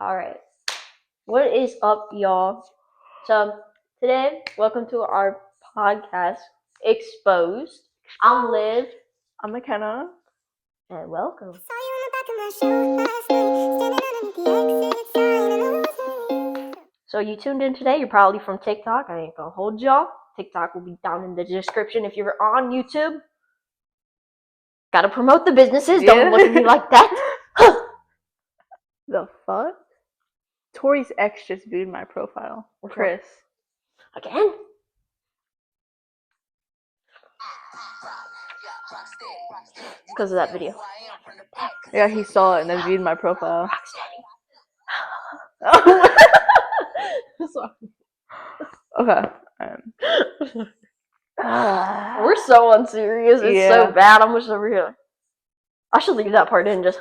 Alright. What is up, y'all? So, today, welcome to our podcast, Exposed. I'm Liv. I'm McKenna. And welcome. So, you tuned in today, you're probably from TikTok. I ain't gonna hold y'all. TikTok will be down in the description if you're on YouTube. Gotta promote the businesses. Don't look at me like that. The fuck? Tori's ex just viewed my profile. Chris. Again? Because of that video. Yeah, he saw it and then viewed my profile. Okay. We're so unserious. It's so bad. I'm just over here. I should leave that part in. Just.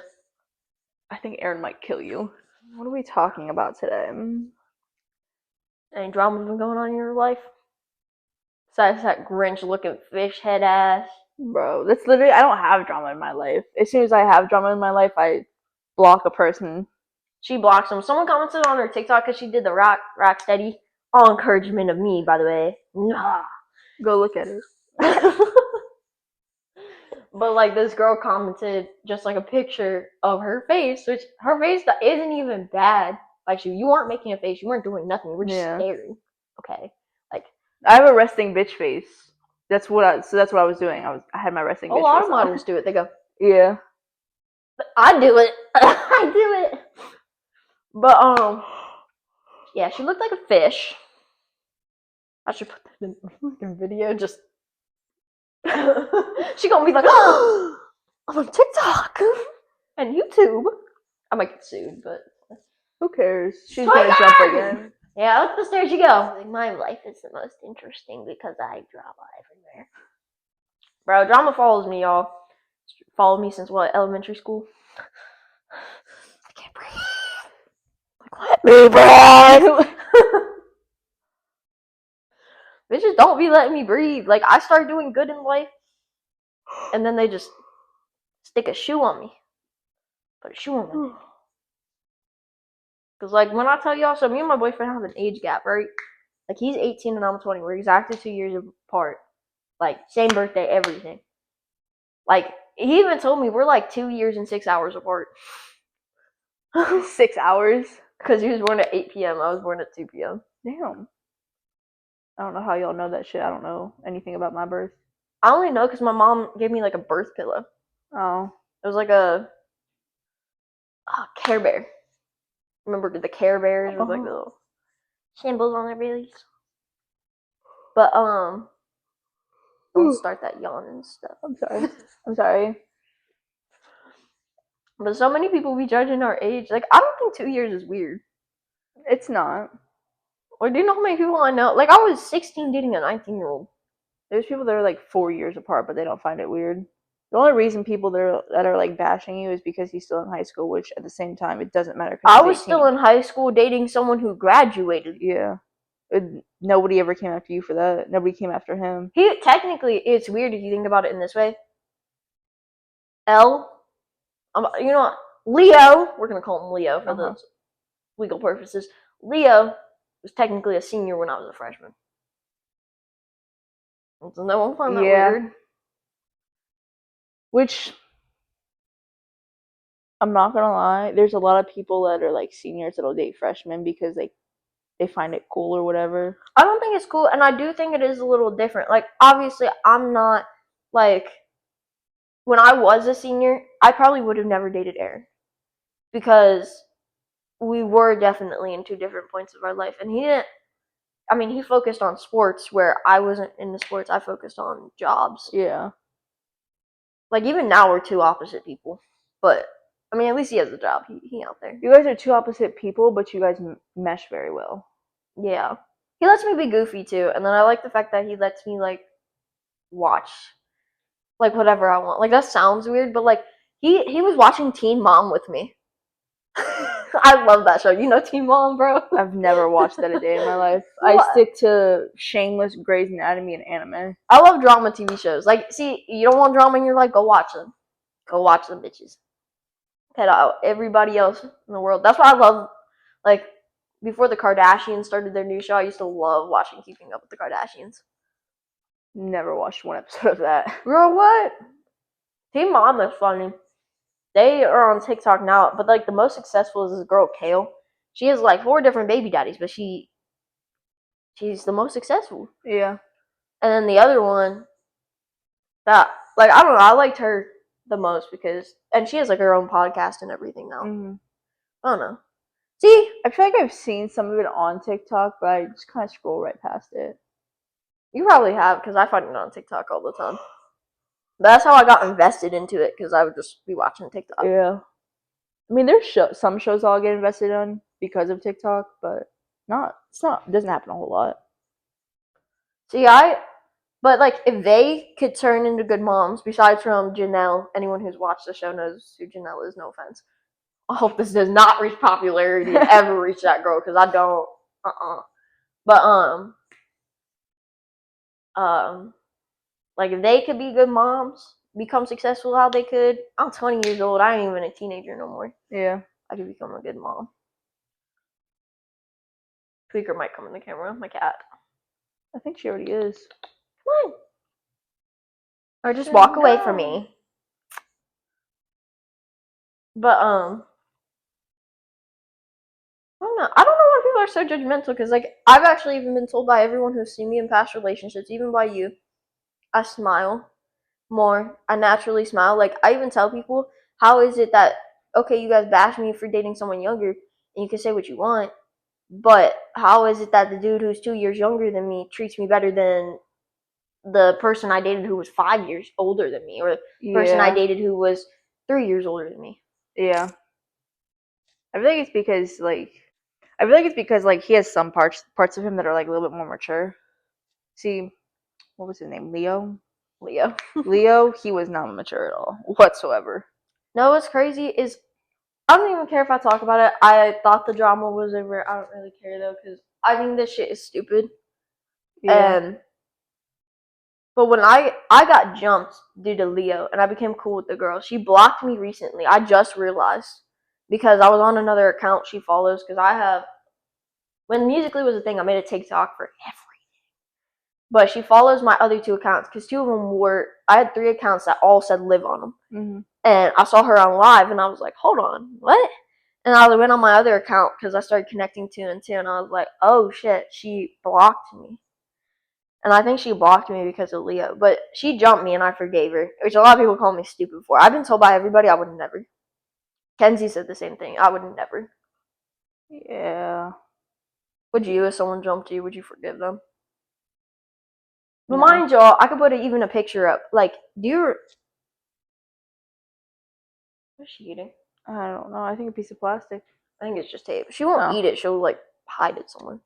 I think Aaron might kill you. What are we talking about today? Any drama been going on in your life? Besides that Grinch-looking fish head ass. Bro, that's literally. I don't have drama in my life. As soon as I have drama in my life, I block a person. She blocks them. Someone commented on her TikTok because she did the rock steady. All encouragement of me, by the way. Nah. Go look at it. But like this girl commented just like a picture of her face, which her face isn't even bad. Like you weren't making a face, you weren't doing nothing, you were just staring. Okay, like I have a resting bitch face. That's what I was doing. I had my resting. A lot of models do it. They go, yeah. But I do it. I do it. But yeah, she looked like a fish. I should put that in the fucking video. Just she gonna be like, oh, I'm on TikTok and YouTube. I might get sued, but who cares? She's gonna jump again. Yeah, up the stairs you go. Like, my life is the most interesting because I have drama everywhere. Bro, drama follows me, y'all. Followed me since what? Elementary school. I can't breathe. Like, let me breathe. Bitches don't be letting me breathe. Like, I start doing good in life, and then they just stick a shoe on me. Put a shoe on me. Because, like, when I tell y'all, so me and my boyfriend have an age gap, right? Like, he's 18 and I'm 20. We're exactly 2 years apart. Like, same birthday, everything. Like, he even told me we're like 2 years and 6 hours apart. 6 hours? Because he was born at 8 p.m. I was born at 2 p.m. Damn. I don't know how y'all know that shit. I don't know anything about my birth. I only know because my mom gave me like a birth pillow. Oh. It was like a Care Bear. Remember the Care Bears with like the little symbols on their bellies? But don't start that yawn and stuff. I'm sorry. I'm sorry. But so many people be judging our age. Like, I don't think 2 years is weird. It's not. Or do you know how many people I know? Like, I was 16 dating a 19-year-old. There's people that are like 4 years apart, but they don't find it weird. The only reason people that are like bashing you is because he's still in high school, which at the same time, it doesn't matter. I was still in high school dating someone who graduated. Yeah. Nobody ever came after you for that. Nobody came after him. Technically, it's weird if you think about it in this way. You know what? Leo, we're going to call him Leo for the legal purposes. Leo was technically a senior when I was a freshman. So no one found that weird. Which, I'm not gonna lie, there's a lot of people that are like seniors that'll date freshmen because they find it cool or whatever. I don't think it's cool, and I do think it is a little different. Like, obviously, I'm not, like, when I was a senior, I probably would have never dated Aaron. Because we were definitely in two different points of our life, and he focused on sports where I wasn't into sports. I focused on jobs. Yeah. Like, even now we're two opposite people, but I mean, at least he has a job. He out there. You guys are two opposite people, but you guys mesh very well. Yeah. He lets me be goofy too, and then I like the fact that he lets me like watch like whatever I want. Like, that sounds weird, but like he was watching Teen Mom with me. I love that show. You know Teen Mom, bro? I've never watched that a day in my life. I stick to Shameless, Grey's Anatomy, and anime. I love drama TV shows. Like, see, you don't want drama in your life? Go watch them. Go watch them, bitches. Cut out everybody else in the world. That's why I love Like, before the Kardashians started their new show, I used to love watching Keeping Up with the Kardashians. Never watched one episode of that. Girl, what? Teen Mom is funny. They are on TikTok now, but like the most successful is this girl Kale. She has like 4 different baby daddies, but she's the most successful. Yeah. And then the other one, that like I don't know, I liked her the most because, and she has like her own podcast and everything now. Mm-hmm. I don't know. See, I feel like I've seen some of it on TikTok, but I just kind of scroll right past it. you probably have because I find it on TikTok all the time. But that's how I got invested into it because I would just be watching TikTok. Yeah. I mean, there's some shows I'll get invested in because of TikTok, but it doesn't happen a whole lot. See, but like if they could turn into good moms, besides from Janelle, anyone who's watched the show knows who Janelle is. No offense. I hope this does not reach popularity and ever reach that girl because I don't. But like if they could be good moms, become successful how they could. I'm 20 years old. I ain't even a teenager no more. Yeah. I could become a good mom. Tweaker might come in the camera. My cat. I think she already is. Come on. Or just walk away from me. But I don't know why people are so judgmental because like I've actually even been told by everyone who's seen me in past relationships, even by you, I smile more. I naturally smile. Like I even tell people, how is it that okay, you guys bash me for dating someone younger and you can say what you want, but how is it that the dude who's 2 years younger than me treats me better than the person I dated who was 5 years older than me, or the person I dated who was 3 years older than me? Yeah. I feel like it's because like he has some parts of him that are like a little bit more mature. See, what was his name? Leo. Leo, he was not mature at all whatsoever. No, what's crazy is I don't even care if I talk about it. I thought the drama was over. I don't really care though because I think this shit is stupid. Yeah. But when I got jumped due to Leo and I became cool with the girl, she blocked me recently. I just realized because I was on another account she follows because I have, when Musical.ly was a thing, I made a TikTok for everything. But she follows my other 2 accounts because 2 of them were, I had 3 accounts that all said Live on them. Mm-hmm. And I saw her on live and I was like, hold on, what? And I went on my other account because I started connecting 2 and 2 and I was like, oh shit, she blocked me. And I think she blocked me because of Leo. But she jumped me and I forgave her, which a lot of people call me stupid for. I've been told by everybody I would never. Kenzie said the same thing. I would never. Yeah. Would you, if someone jumped you, would you forgive them? But No. mind y'all, I could put even a picture up. Like, do you... What's she eating? I don't know. I think a piece of plastic. I think it's just tape. She won't eat it. She'll, like, hide it somewhere.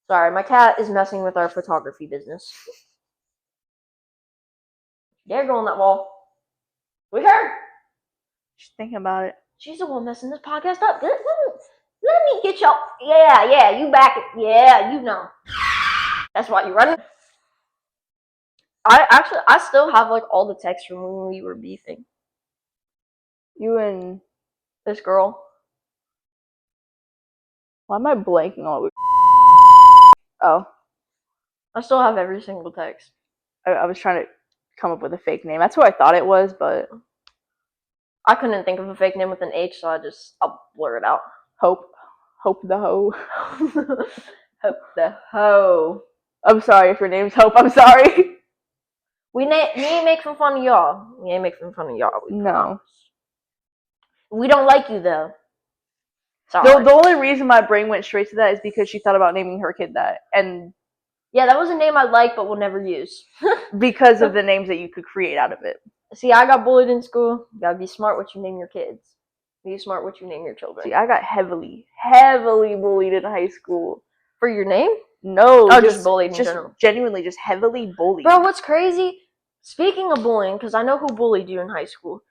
Sorry, my cat is messing with our photography business. Dare go on that wall. We heard. She's thinking about it. She's the one messing this podcast up. Let me get y'all. Yeah, you back it. Yeah, you know. That's why you running. I still have like all the texts from when we were beefing. You and this girl. Why am I blanking all the way? Oh. I still have every single text. I was trying to come up with a fake name. That's who I thought it was, but I couldn't think of a fake name with an H, so I'll blur it out. Hope the hoe. Hope the hoe. I'm sorry if your name's Hope. I'm sorry. We ain't making fun of y'all. We ain't making fun of y'all. No. We don't like you though. Sorry. The only reason my brain went straight to that is because she thought about naming her kid that, and yeah, that was a name I like but will never use. Because of the names that you could create out of it. See, I got bullied in school. You gotta be smart what you name your kids. Be smart what you name your children. See, I got heavily bullied in high school. For your name? No. Oh, just bullied in general. Genuinely, just heavily bullied. Bro, what's crazy? Speaking of bullying, because I know who bullied you in high school.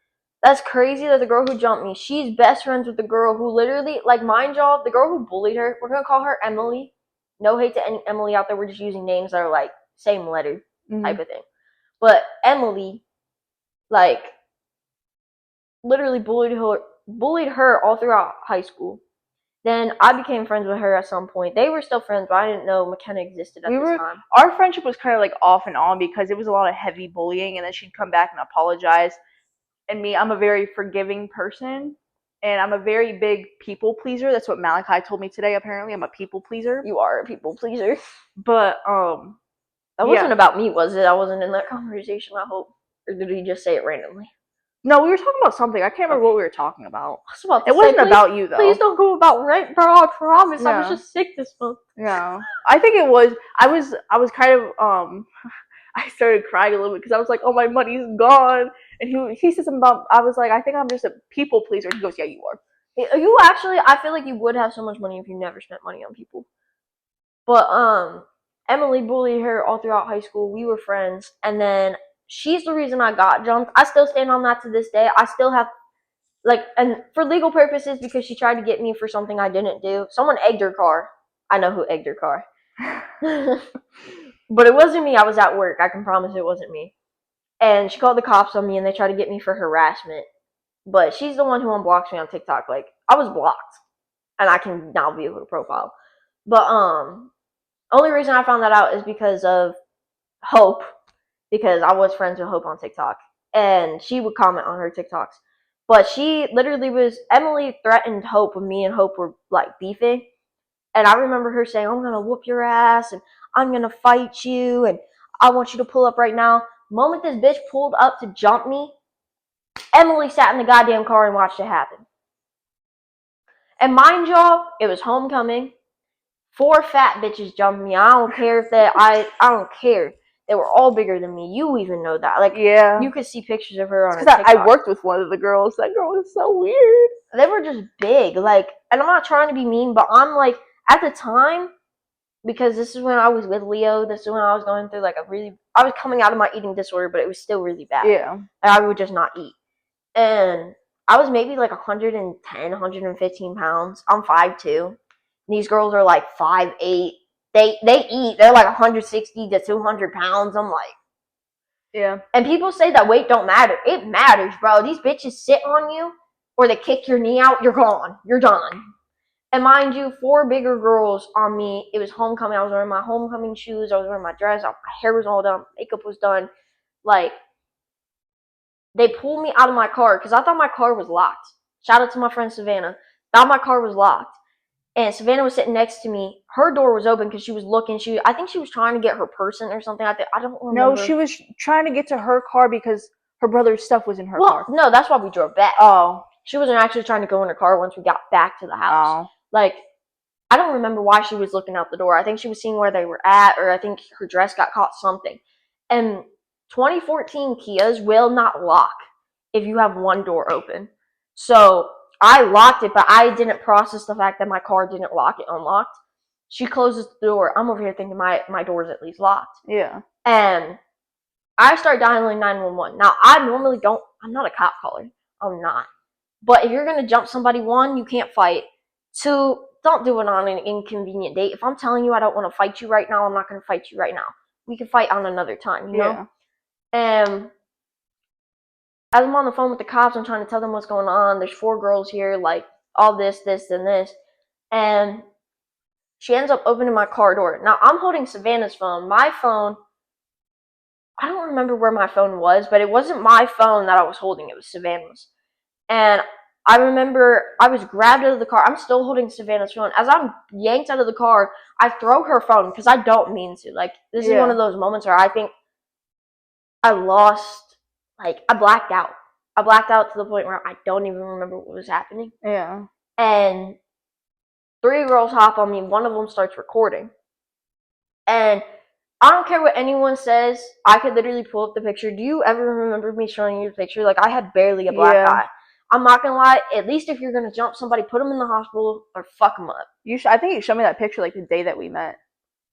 That's crazy that the girl who jumped me, she's best friends with the girl who literally, like, mind y'all, the girl who bullied her, we're gonna call her Emily. No hate to any Emily out there, we're just using names that are, like, same letter type of thing. But Emily, like, literally bullied her all throughout high school. Then I became friends with her at some point. They were still friends, but I didn't know McKenna existed at this time. Our friendship was kind of like off and on because it was a lot of heavy bullying, and then she'd come back and apologize. And me, I'm a very forgiving person, and I'm a very big people pleaser. That's what Malachi told me today. Apparently, I'm a people pleaser. You are a people pleaser. But that wasn't about me, was it? I wasn't in that conversation, I hope. Or did he just say it randomly? No, we were talking about something. I can't remember what we were talking about. It wasn't about you though. Please don't go about rent, bro. I promise. No. I was just sick this month. No, I think it was. I was kind of I started crying a little bit because I was like, "Oh, my money's gone." And he said something about. I was like, "I think I'm just a people pleaser." And he goes, "Yeah, you are." You actually, I feel like you would have so much money if you never spent money on people. But Emily bullied her all throughout high school. We were friends, and then she's the reason I got jumped. I still stand on that to this day. I still have, and for legal purposes, because she tried to get me for something I didn't do. Someone egged her car. I know who egged her car. But it wasn't me. I was at work. I can promise it wasn't me. And she called the cops on me, and they tried to get me for harassment. But she's the one who unblocks me on TikTok. Like, I was blocked, and I can now view her profile. But only reason I found that out is because of Hope, because I was friends with Hope on TikTok, and she would comment on her TikToks. But she literally Emily threatened Hope when me and Hope were like beefing, and I remember her saying, "I'm gonna whoop your ass, and I'm gonna fight you, and I want you to pull up right now." The moment this bitch pulled up to jump me, Emily sat in the goddamn car and watched it happen. And mind y'all, it was homecoming. 4 fat bitches jumped me. I don't care if I don't care. They were all bigger than me. You even know that. Like, yeah, you could see pictures of her on her TikTok. I worked with one of the girls. That girl was so weird. They were just big. Like, and I'm not trying to be mean, but I'm like, at the time, because this is when I was with Leo, this is when I was going through like I was coming out of my eating disorder, but it was still really bad. Yeah. And I would just not eat. And I was maybe like 110, 115 pounds. I'm 5'2". These girls are like 5'8". They eat. They're like 160 to 200 pounds. I'm like, yeah. And people say that weight don't matter. It matters, bro. These bitches sit on you, or they kick your knee out. You're gone. You're done. And mind you, 4 bigger girls on me. It was homecoming. I was wearing my homecoming shoes. I was wearing my dress. My hair was all done. Makeup was done. Like, they pulled me out of my car because I thought my car was locked. Shout out to my friend Savannah. Thought my car was locked. And Savannah was sitting next to me. Her door was open because she was looking. I think she was trying to get her person or something. I don't remember. No, she was trying to get to her car because her brother's stuff was in her car. No, that's why we drove back. Oh. She wasn't actually trying to go in her car once we got back to the house. Oh. Like, I don't remember why she was looking out the door. I think she was seeing where they were at, or I think her dress got caught, something. And 2014 Kias will not lock if you have one door open. So I locked it, but I didn't process the fact that my car didn't lock. It unlocked. She closes the door. I'm over here thinking my door's at least locked. Yeah. And I start dialing 911. Now, I'm not a cop caller. I'm not. But if you're going to jump somebody, 1, you can't fight. 2, don't do it on an inconvenient date. If I'm telling you I don't want to fight you right now, I'm not going to fight you right now. We can fight on another time, you know? And as I'm on the phone with the cops, I'm trying to tell them what's going on. There's 4 girls here, like, all this, and this. And she ends up opening my car door. Now, I'm holding Savannah's phone. My phone, I don't remember where my phone was, but it wasn't my phone that I was holding. It was Savannah's. And I remember I was grabbed out of the car. I'm still holding Savannah's phone. As I'm yanked out of the car, I throw her phone because I don't mean to. Like, this is one of those moments where I think I lost, like, I blacked out. I blacked out to the point where I don't even remember what was happening. Yeah. And 3 girls hop on me. One of them starts recording. And I don't care what anyone says. I could literally pull up the picture. Do you ever remember me showing you the picture? Like, I had barely a black eye. I'm not gonna lie. At least if you're gonna jump somebody, put them in the hospital or fuck them up. I think you showed me that picture like the day that we met.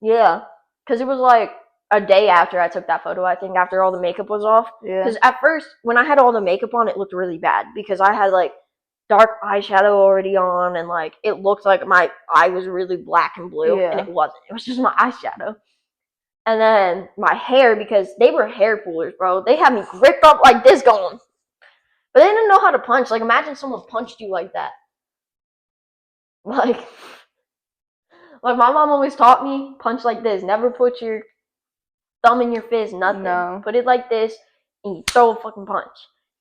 Yeah, because it was like a day after I took that photo. I think after all the makeup was off. Yeah. Because at first, when I had all the makeup on, it looked really bad because I had like dark eyeshadow already on, and like it looked like my eye was really black and blue, and it wasn't. It was just my eyeshadow. And then my hair, because they were hair pullers, bro. They had me gripped up like this going. But they didn't know how to punch. Like, imagine someone punched you like that. Like my mom always taught me punch like this. Never put your thumb in your fist, nothing. No. Put it like this and you throw a fucking punch.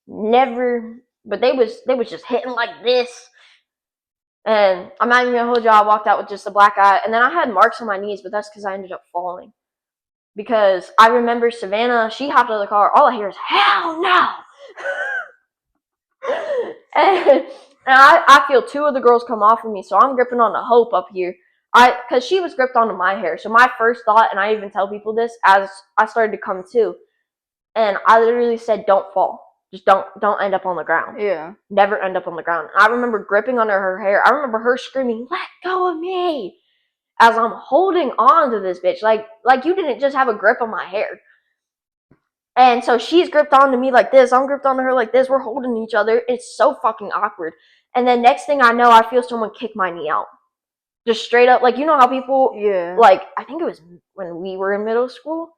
Never, but they was just hitting like this. And I'm not even gonna hold you, I walked out with just a black eye. And then I had marks on my knees, but that's because I ended up falling. Because I remember Savannah, she hopped out of the car, all I hear is, hell no! and I feel two of the girls come off of me, so I'm gripping on the Hope up here. Because she was gripped onto my hair. So my first thought, and I even tell people this as I started to come to, and I literally said, don't fall. Just don't end up on the ground. Yeah. Never end up on the ground. And I remember gripping under her hair. I remember her screaming, let go of me! As I'm holding on to this bitch. Like you didn't just have a grip on my hair. And so she's gripped onto me like this. I'm gripped onto her like this. We're holding each other. It's so fucking awkward. And then next thing I know, I feel someone kick my knee out. Just straight up. Like, you know how people, Yeah. like, I think it was when we were in middle school,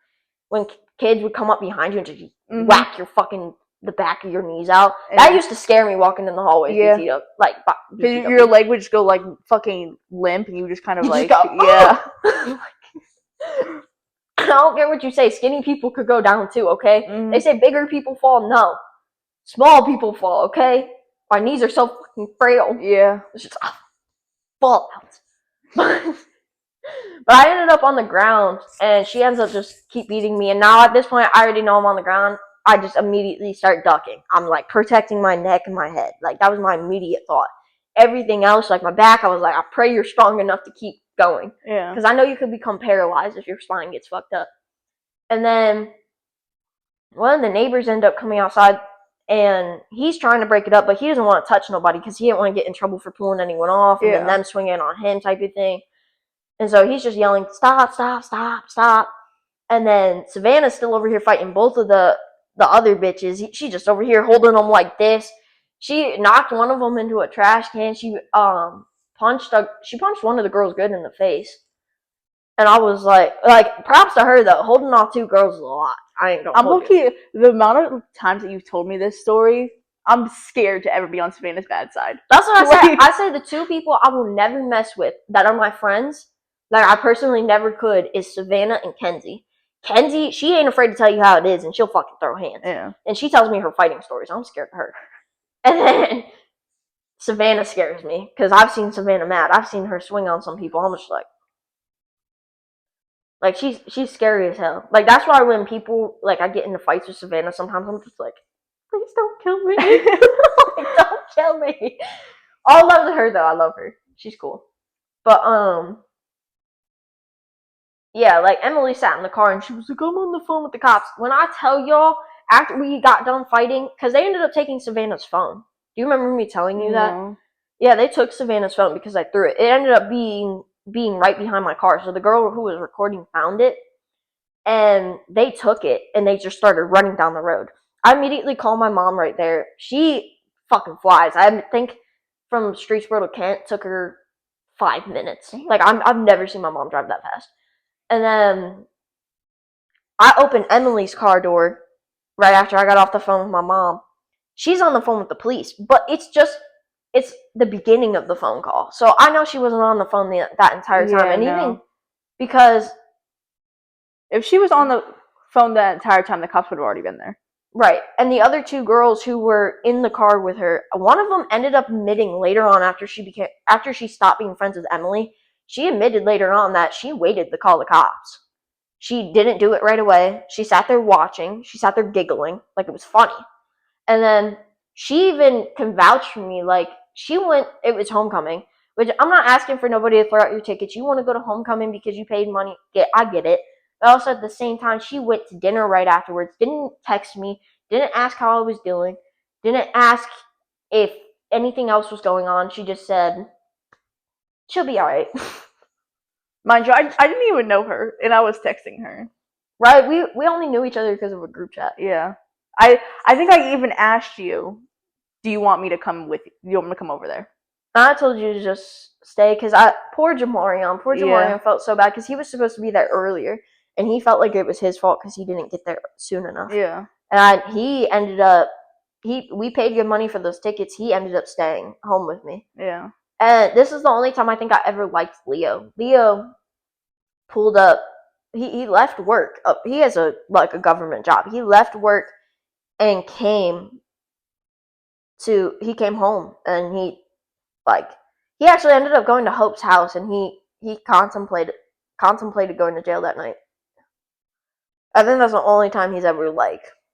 when kids would come up behind you and just whack your fucking, the back of your knees out. That used to scare me walking in the hallways. Yeah. BT up, like, because your leg would just go like fucking limp, and you just kind of You like, just go, yeah. I don't care what you say. Skinny people could go down too, okay? Mhm. They say bigger people fall. No. Small people fall, okay? My knees are so fucking frail. Yeah. It's just fall out. But I ended up on the ground, and she ends up just keep beating me. And now at this point, I already know I'm on the ground. I just immediately start ducking. I'm like protecting my neck and my head. Like that was my immediate thought. Everything else, like my back, I was like, I pray you're strong enough to keep going. Yeah. Because I know you could become paralyzed if your spine gets fucked up. And then one of the neighbors ended up coming outside, and he's trying to break it up, but he doesn't want to touch nobody because he didn't want to get in trouble for pulling anyone off and then them swinging on him type of thing. And so he's just yelling, stop, stop, stop, stop. And then Savannah's still over here fighting both of the other bitches. She's just over here holding them like this. She knocked one of them into a trash can. She punched one of the girls good in the face. And I was like, props to her though. Holding off two girls is a lot. I ain't gonna hold you. Okay. The amount of times that you've told me this story, I'm scared to ever be on Savannah's bad side. That's what I said. I say the two people I will never mess with that are my friends, that I personally never could, is Savannah and Kenzie. Kenzie, she ain't afraid to tell you how it is, and she'll fucking throw hands. Yeah. And she tells me her fighting stories. I'm scared of her. And then Savannah scares me because I've seen Savannah mad. I've seen her swing on some people. I'm just like she's scary as hell. Like that's why when people I get into fights with Savannah, sometimes I'm just like, please don't kill me. Don't kill me. All love to her though. I love her. She's cool. But yeah, like Emily sat in the car and she was like, I'm on the phone with the cops. When I tell y'all, after we got done fighting, because they ended up taking Savannah's phone. Do you remember me telling you that? No. Yeah, they took Savannah's phone because I threw it. It ended up being right behind my car. So the girl who was recording found it, and they took it, and they just started running down the road. I immediately called my mom right there. She fucking flies. I think from Streetsboro to Kent took her 5 minutes. Like I've never seen my mom drive that fast. And then I opened Emily's car door right after I got off the phone with my mom. She's on the phone with the police, but it's the beginning of the phone call. So I know she wasn't on the phone that entire time. Yeah, and no. even because if she was on the phone that entire time, the cops would have already been there. Right. And the other two girls who were in the car with her, one of them ended up admitting later on after she stopped being friends with Emily. She admitted later on that she waited to call the cops. She didn't do it right away. She sat there watching. She sat there giggling like it was funny. And then she even can vouch for me. Like it was homecoming, which I'm not asking for nobody to throw out your tickets. You want to go to homecoming because you paid money. I get it. But also at the same time, she went to dinner right afterwards. Didn't text me. Didn't ask how I was doing. Didn't ask if anything else was going on. She just said, she'll be alright. Mind you, I didn't even know her, and I was texting her. Right? We only knew each other because of a group chat. Yeah. I think I even asked you, do you want me to come with you? Do you want me to come over there? I told you to just stay because poor Jamarion felt so bad because he was supposed to be there earlier, and he felt like it was his fault because he didn't get there soon enough. Yeah. And he ended up we paid good money for those tickets. He ended up staying home with me. Yeah. And this is the only time I think I ever liked Leo. Leo pulled up. He left work. He has a government job. He left work and he came home, and he actually ended up going to Hope's house, and he contemplated going to jail that night. I think that's the only time he's ever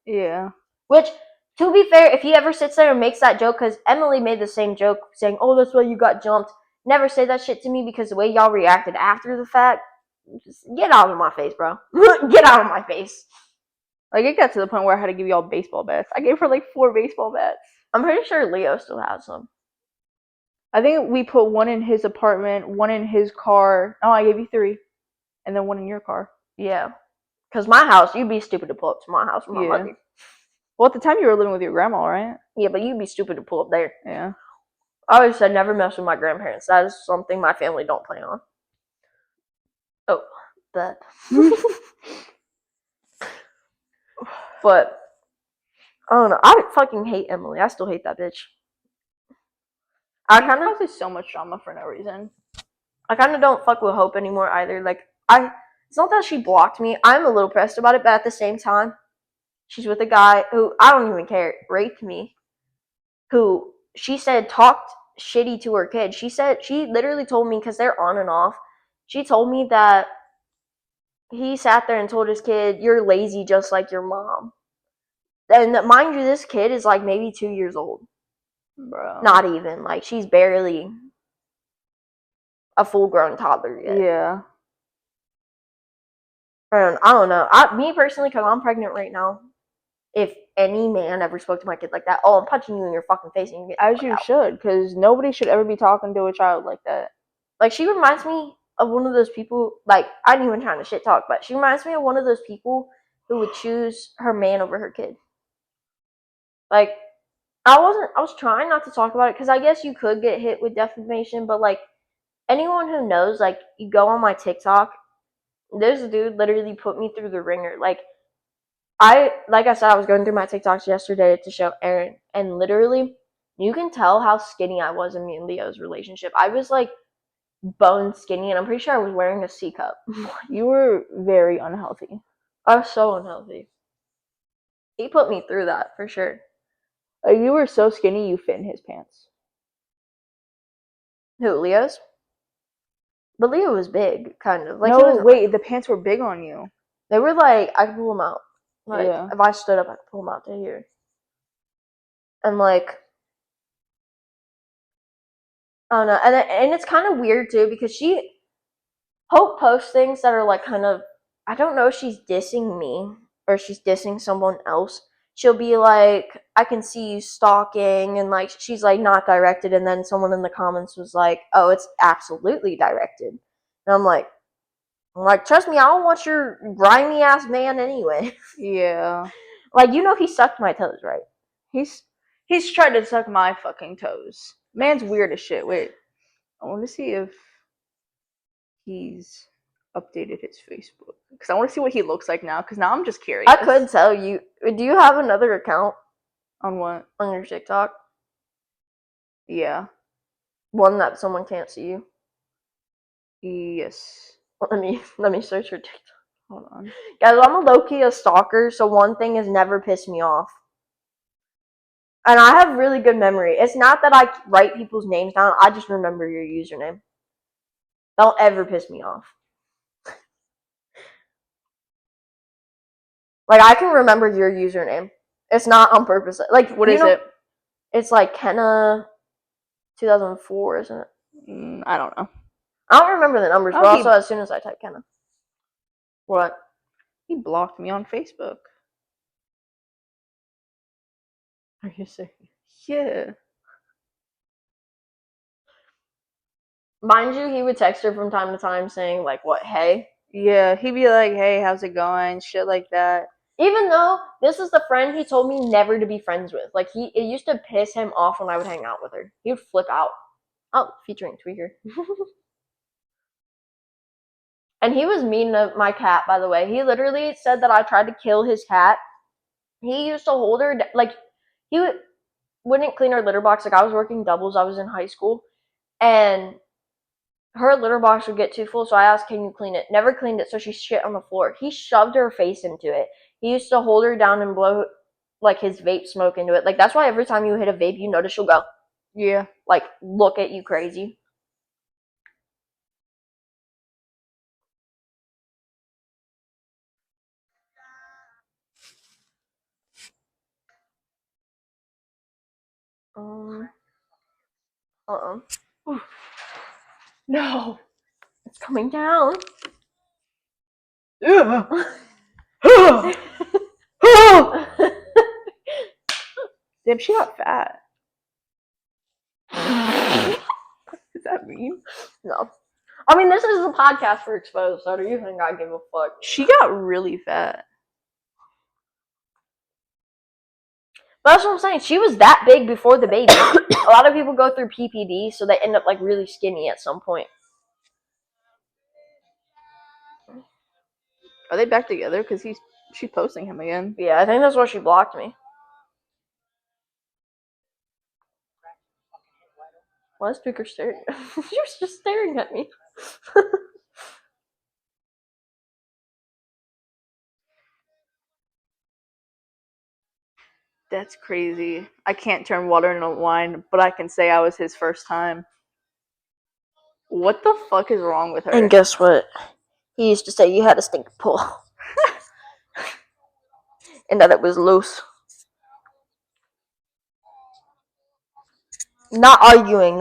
Yeah. Which, to be fair, if he ever sits there and makes that joke, because Emily made the same joke saying, "Oh, that's why you got jumped." Never say that shit to me, because the way y'all reacted after the fact, just get out of my face, bro. Get out of my face. Like, it got to the point where I had to give y'all baseball bats. I gave her like 4 baseball bats. I'm pretty sure Leo still has some. I think we put one in his apartment, one in his car. Oh, I gave you 3. And then one in your car. Yeah. Because my house, you'd be stupid to pull up to my house with my mother. Well, at the time you were living with your grandma, right? Yeah, but you'd be stupid to pull up there. Yeah. I always said never mess with my grandparents. That is something my family don't plan on. Oh, that. But, I don't know. I fucking hate Emily. I still hate that bitch. I kind of causes so much drama for no reason. I kind of don't fuck with Hope anymore either. It's not that she blocked me. I'm a little pressed about it, but at the same time, she's with a guy who, I don't even care, raped me. Who, she said, talked shitty to her kid. She literally told me, because they're on and off, she told me that he sat there and told his kid, "You're lazy just like your mom." And mind you, this kid is like maybe 2 years old. Bro. Not even. Like, she's barely a full-grown toddler yet. Yeah. And I don't know. Me personally, because I'm pregnant right now, if any man ever spoke to my kid like that, oh, I'm punching you in your fucking face and you get as you out. should, because nobody should ever be talking to a child like that. Like, she reminds me of one of those people, like, I ain't even trying to shit talk, but she reminds me of one of those people who would choose her man over her kid. Like, I was trying not to talk about it, because I guess you could get hit with defamation, but, like, anyone who knows, like, you go on my TikTok, this dude literally put me through the ringer. Like I said, I was going through my TikToks yesterday to show Aaron, and literally, you can tell how skinny I was in me and Leo's relationship. I was, like, bone skinny, and I'm pretty sure I was wearing a C cup. You were very unhealthy. I was so unhealthy. He put me through that, for sure. You were so skinny you fit in his pants. Who, Leo's? But Leo was big, kind of. Like, no, wait, the pants were big on you. They were like, I could pull them out. Like, yeah. If I stood up, I could pull them out to here. And, like, I don't know. And it's kind of weird, too, because Hope posts things that are, like, kind of, I don't know if she's dissing me or she's dissing someone else. She'll be like, "I can see you stalking," and, like, she's, like, not directed, and then someone in the comments was like, "Oh, it's absolutely directed." And I'm like, trust me, I don't want your grimy ass man anyway. Yeah. Like, you know he sucked my toes, right? He's tried to suck my fucking toes. Man's weird as shit. Wait, I want to see if he's updated his Facebook, because I want to see what he looks like now, because now I'm just curious. I could tell you. Do you have another account On what? on your TikTok? Yeah. One that someone can't see you? Yes. Let me search your TikTok. Hold on. Guys, I'm a low-key a stalker, so one thing has never pissed me off. And I have really good memory. It's not that I write people's names down, I just remember your username. Don't ever piss me off. Like, I can remember your username. It's not on purpose. Like, what is it? It's like Kenna 2004, isn't it? I don't know. I don't remember the numbers, but also as soon as I type Kenna. What? He blocked me on Facebook. Are you serious? Yeah. Mind you, he would text her from time to time saying, like, what, hey? Yeah, he'd be like, "Hey, how's it going?" Shit like that. Even though this is the friend he told me never to be friends with. Like, it used to piss him off when I would hang out with her. He would flip out. Oh, featuring Tweaker. And he was mean to my cat, by the way. He literally said that I tried to kill his cat. He used to hold her, like, wouldn't clean her litter box. Like, I was working doubles. I was in high school. and her litter box would get too full, so I asked, can you clean it? Never cleaned it, so she shit on the floor. He shoved her face into it. He used to hold her down and blow like his vape smoke into it. Like that's why every time you hit a vape, you notice she'll go Yeah. like look at you crazy. Uh-uh. No, it's coming down. Yeah. Damn, she got fat. What does that mean? No. I mean, this is a podcast for Exposed, so do you think I give a fuck? She got really fat. But that's what I'm saying. She was that big before the baby. A lot of people go through PPD, so they end up like really skinny at some point. Are they back together? Because she's posting him again. Yeah, I think that's why she blocked me. Why is Tweaker staring? She was just staring at me. That's crazy. I can't turn water into wine, but I can say I was his first time. What the fuck is wrong with her? And guess what? He used to say you had a stink pull. And that it was loose. Not arguing.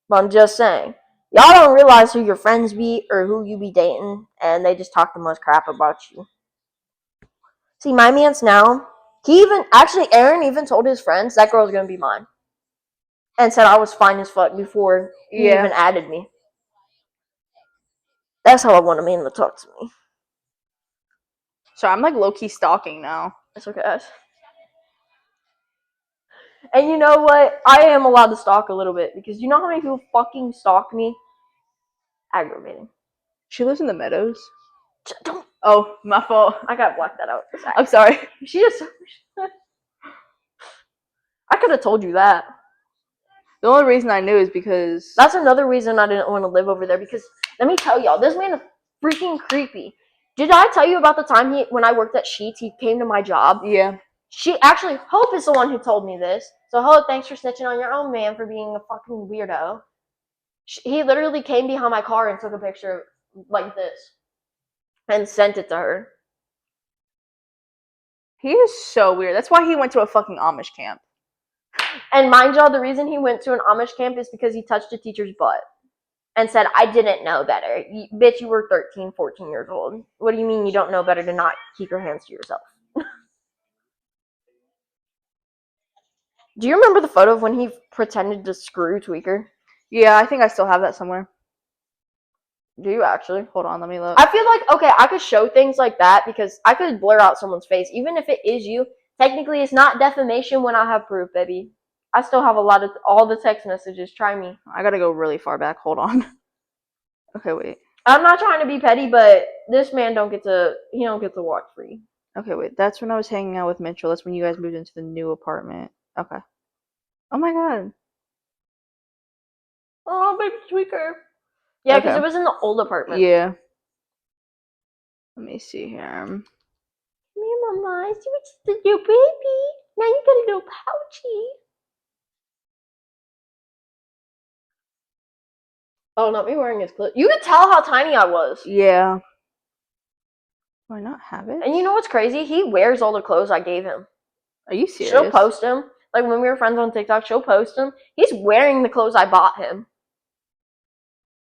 But I'm just saying. Y'all don't realize who your friends be or who you be dating, and they just talk the most crap about you. See, my man's now, Aaron even told his friends that girl's gonna be mine. And said I was fine as fuck before he even added me. That's how I want a man to talk to me. So I'm like low-key stalking now. It's okay, guys. And you know what? I am allowed to stalk a little bit because you know how many people fucking stalk me? Aggravating. She lives in the Meadows. Don't. Oh, my fault. I gotta black that out. I'm sorry. She just. I could have told you that. The only reason I knew is because That's another reason I didn't want to live over there because let me tell y'all, this man is freaking creepy. Did I tell you about the time when I worked at Sheetz, he came to my job? Yeah. Hope is the one who told me this. So Hope, thanks for snitching on your own man for being a fucking weirdo. He literally came behind my car and took a picture like this and sent it to her. He is so weird. That's why he went to a fucking Amish camp. And mind y'all, the reason he went to an Amish camp is because he touched a teacher's butt and said, I didn't know better. Bitch, you were 13, 14 years old. What do you mean you don't know better to not keep your hands to yourself? Do you remember the photo of when he pretended to screw Tweaker? Yeah, I think I still have that somewhere. Do you actually? Hold on, let me look. I feel like, okay, I could show things like that because I could blur out someone's face. Even if it is you, technically it's not defamation when I have proof, baby. I still have all the text messages. Try me. I gotta go really far back. Hold on. Okay, wait. I'm not trying to be petty, but this man don't get to watch free. Okay, wait. That's when I was hanging out with Mitchell. That's when you guys moved into the new apartment. Okay. Oh my god. Oh, baby Tweaker. Yeah, because Okay. it was in the old apartment. Yeah. Let me see here. Me, Mama, I see what you did, your baby. Now you got a little pouchy. Oh, not me wearing his clothes. You could tell how tiny I was. Yeah. Do I not have it? And you know what's crazy? He wears all the clothes I gave him. Are you serious? She'll post him. Like when we were friends on TikTok, she'll post him. He's wearing the clothes I bought him.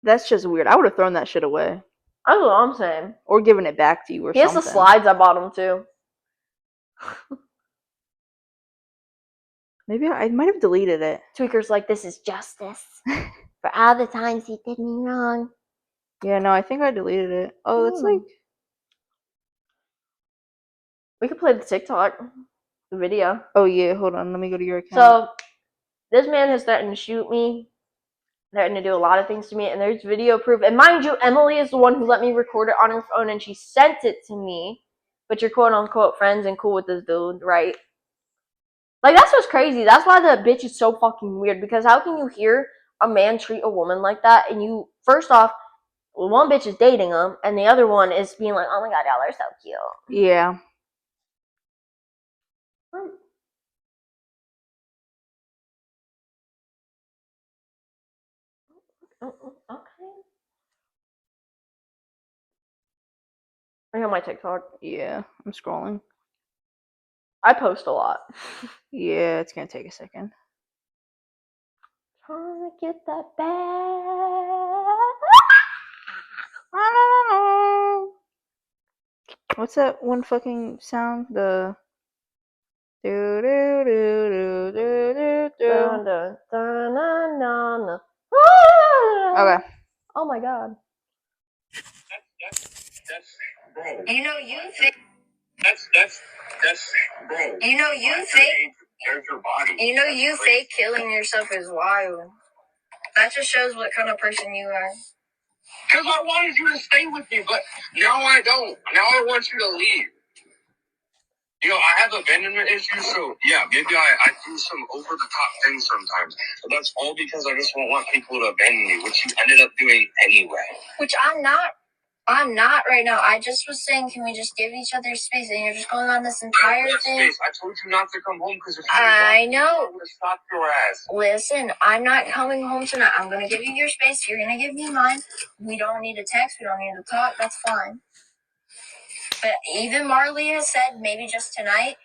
That's just weird. I would have thrown that shit away. That's what I'm saying. Or given it back to you or He has something. the slides I bought him too. Maybe I might have deleted it. Tweaker's like, this is justice. For all the times he did me wrong. Yeah, no, I think I deleted it. Oh, that's like... We could play the TikTok. The video. Oh, yeah, hold on. Let me go to your account. So, this man has threatened to shoot me. Threatened to do a lot of things to me. And there's video proof. And mind you, Emily is the one who let me record it on her phone. And she sent it to me. But you're quote-unquote friends and cool with this dude, right? Like, that's what's crazy. That's why the bitch is so fucking weird. Because how can you hear a man treat a woman like that, and you first off, one bitch is dating him, and the other one is being like, "Oh my god, y'all are so cute." Yeah. Okay. I got my TikTok. Yeah. I'm scrolling. I post a lot. Yeah, it's gonna take a second. Trying to get that bag. What's that one fucking sound? The do do do do do do do. Dun, dun, dun, dun, dun, dun. Okay. Oh my god. That's bro. You know you think that's bro. You know you think there's your body. You know you think killing yourself is wild. That just shows what kind of person you are. Because I wanted you to stay with me, but now I don't. Now I want you to leave. You know, I have abandonment issues, so yeah, maybe I do some over the top things sometimes. But that's all because I just don't want people to abandon me, which you ended up doing anyway. Which I'm not right now. I just was saying, can we just give each other space? And you're just going on this entire thing. Space. I told you not to come home because I know. I would have stopped your ass. Listen, I'm not coming home tonight. I'm gonna give you your space. You're gonna give me mine. We don't need to text. We don't need to talk. That's fine. But even Marley has said maybe just tonight.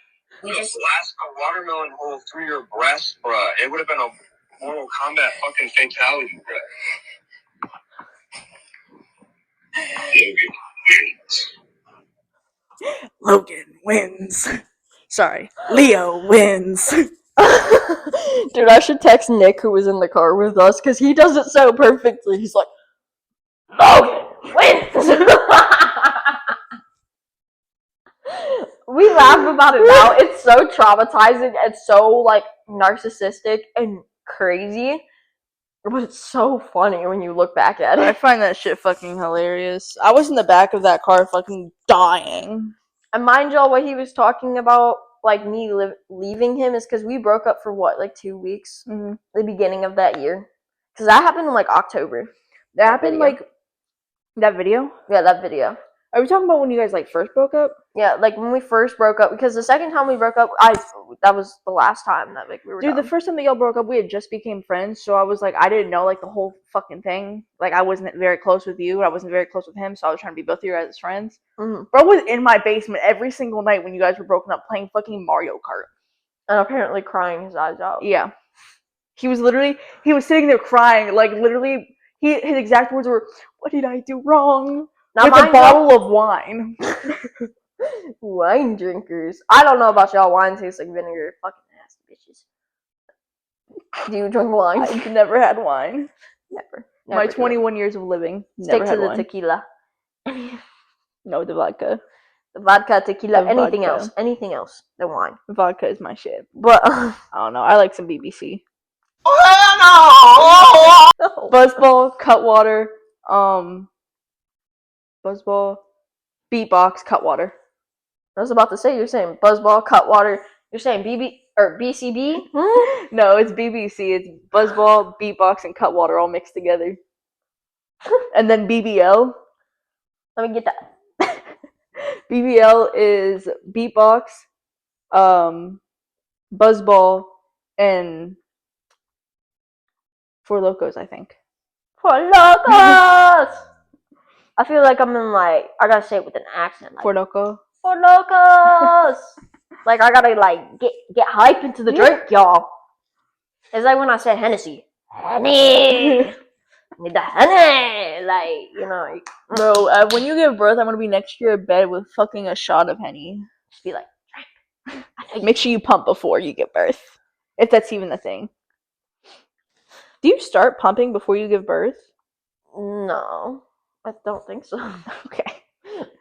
We just blast a watermelon hole through your breast, bruh. It would have been a Mortal Kombat fucking fatality, bruh. Logan wins. Sorry. Leo wins. Dude, I should text Nick, who was in the car with us, because he does it so perfectly. He's like, Logan wins! We laugh about it now. It's so traumatizing and so, like, narcissistic and crazy. But it's so funny when you look back at I it. find that shit fucking hilarious. I was in the back of that car fucking dying. And mind y'all, what he was talking about, like, me leaving him is because we broke up for what, like 2 weeks? Mm-hmm. The beginning of that year. Because that happened in, like, October. That happened video. like that video? Yeah, that video. Are we talking about when you guys like first broke up? Yeah, like when we first broke up, because the second time we broke up, that was the last time that like we were Dude, done. the first time that y'all broke up, we had just became friends, so I was like, I didn't know like the whole fucking thing. Like, I wasn't very close with you, I wasn't very close with him, so I was trying to be both of you guys' friends. Mm-hmm. Bro was in my basement every single night when you guys were broken up playing fucking Mario Kart. And apparently crying his eyes out. Yeah. He was sitting there crying, like literally, his exact words were, "What did I do wrong?" Now, with a bottle of wine. Wine drinkers. I don't know about y'all. Wine tastes like vinegar. Fucking nasty bitches. Do you drink wine? I've never had wine. Never. My 21 years of living, Stick never to had the wine. tequila. No, the vodka. The vodka, tequila, The anything vodka. else. Anything else than wine. Vodka is my shit. But I don't know. I like some BBC. no. Buzzball, Cutwater, Buzzball, Beatbox, Cutwater. I was about to say, you're saying Buzzball, Cutwater. You're saying BB or BCB? No, it's BBC. It's Buzzball, Beatbox, and Cutwater all mixed together. And then BBL. Let me get that. BBL is Beatbox, Buzzball, and Four Locos, I think. Four Locos! I feel like I'm in like, I gotta say it with an accent. Like, Four Loco. Four Locos! Like, I gotta like get hype into the drink, y'all. It's like when I said Hennessy. Henny! Need the Henny! Like, you know. Bro, when you give birth, I'm gonna be next to your bed with fucking a shot of Henny. Just be like, Make sure you pump before you give birth. If that's even a thing. Do you start pumping before you give birth? no. I don't think so. Okay.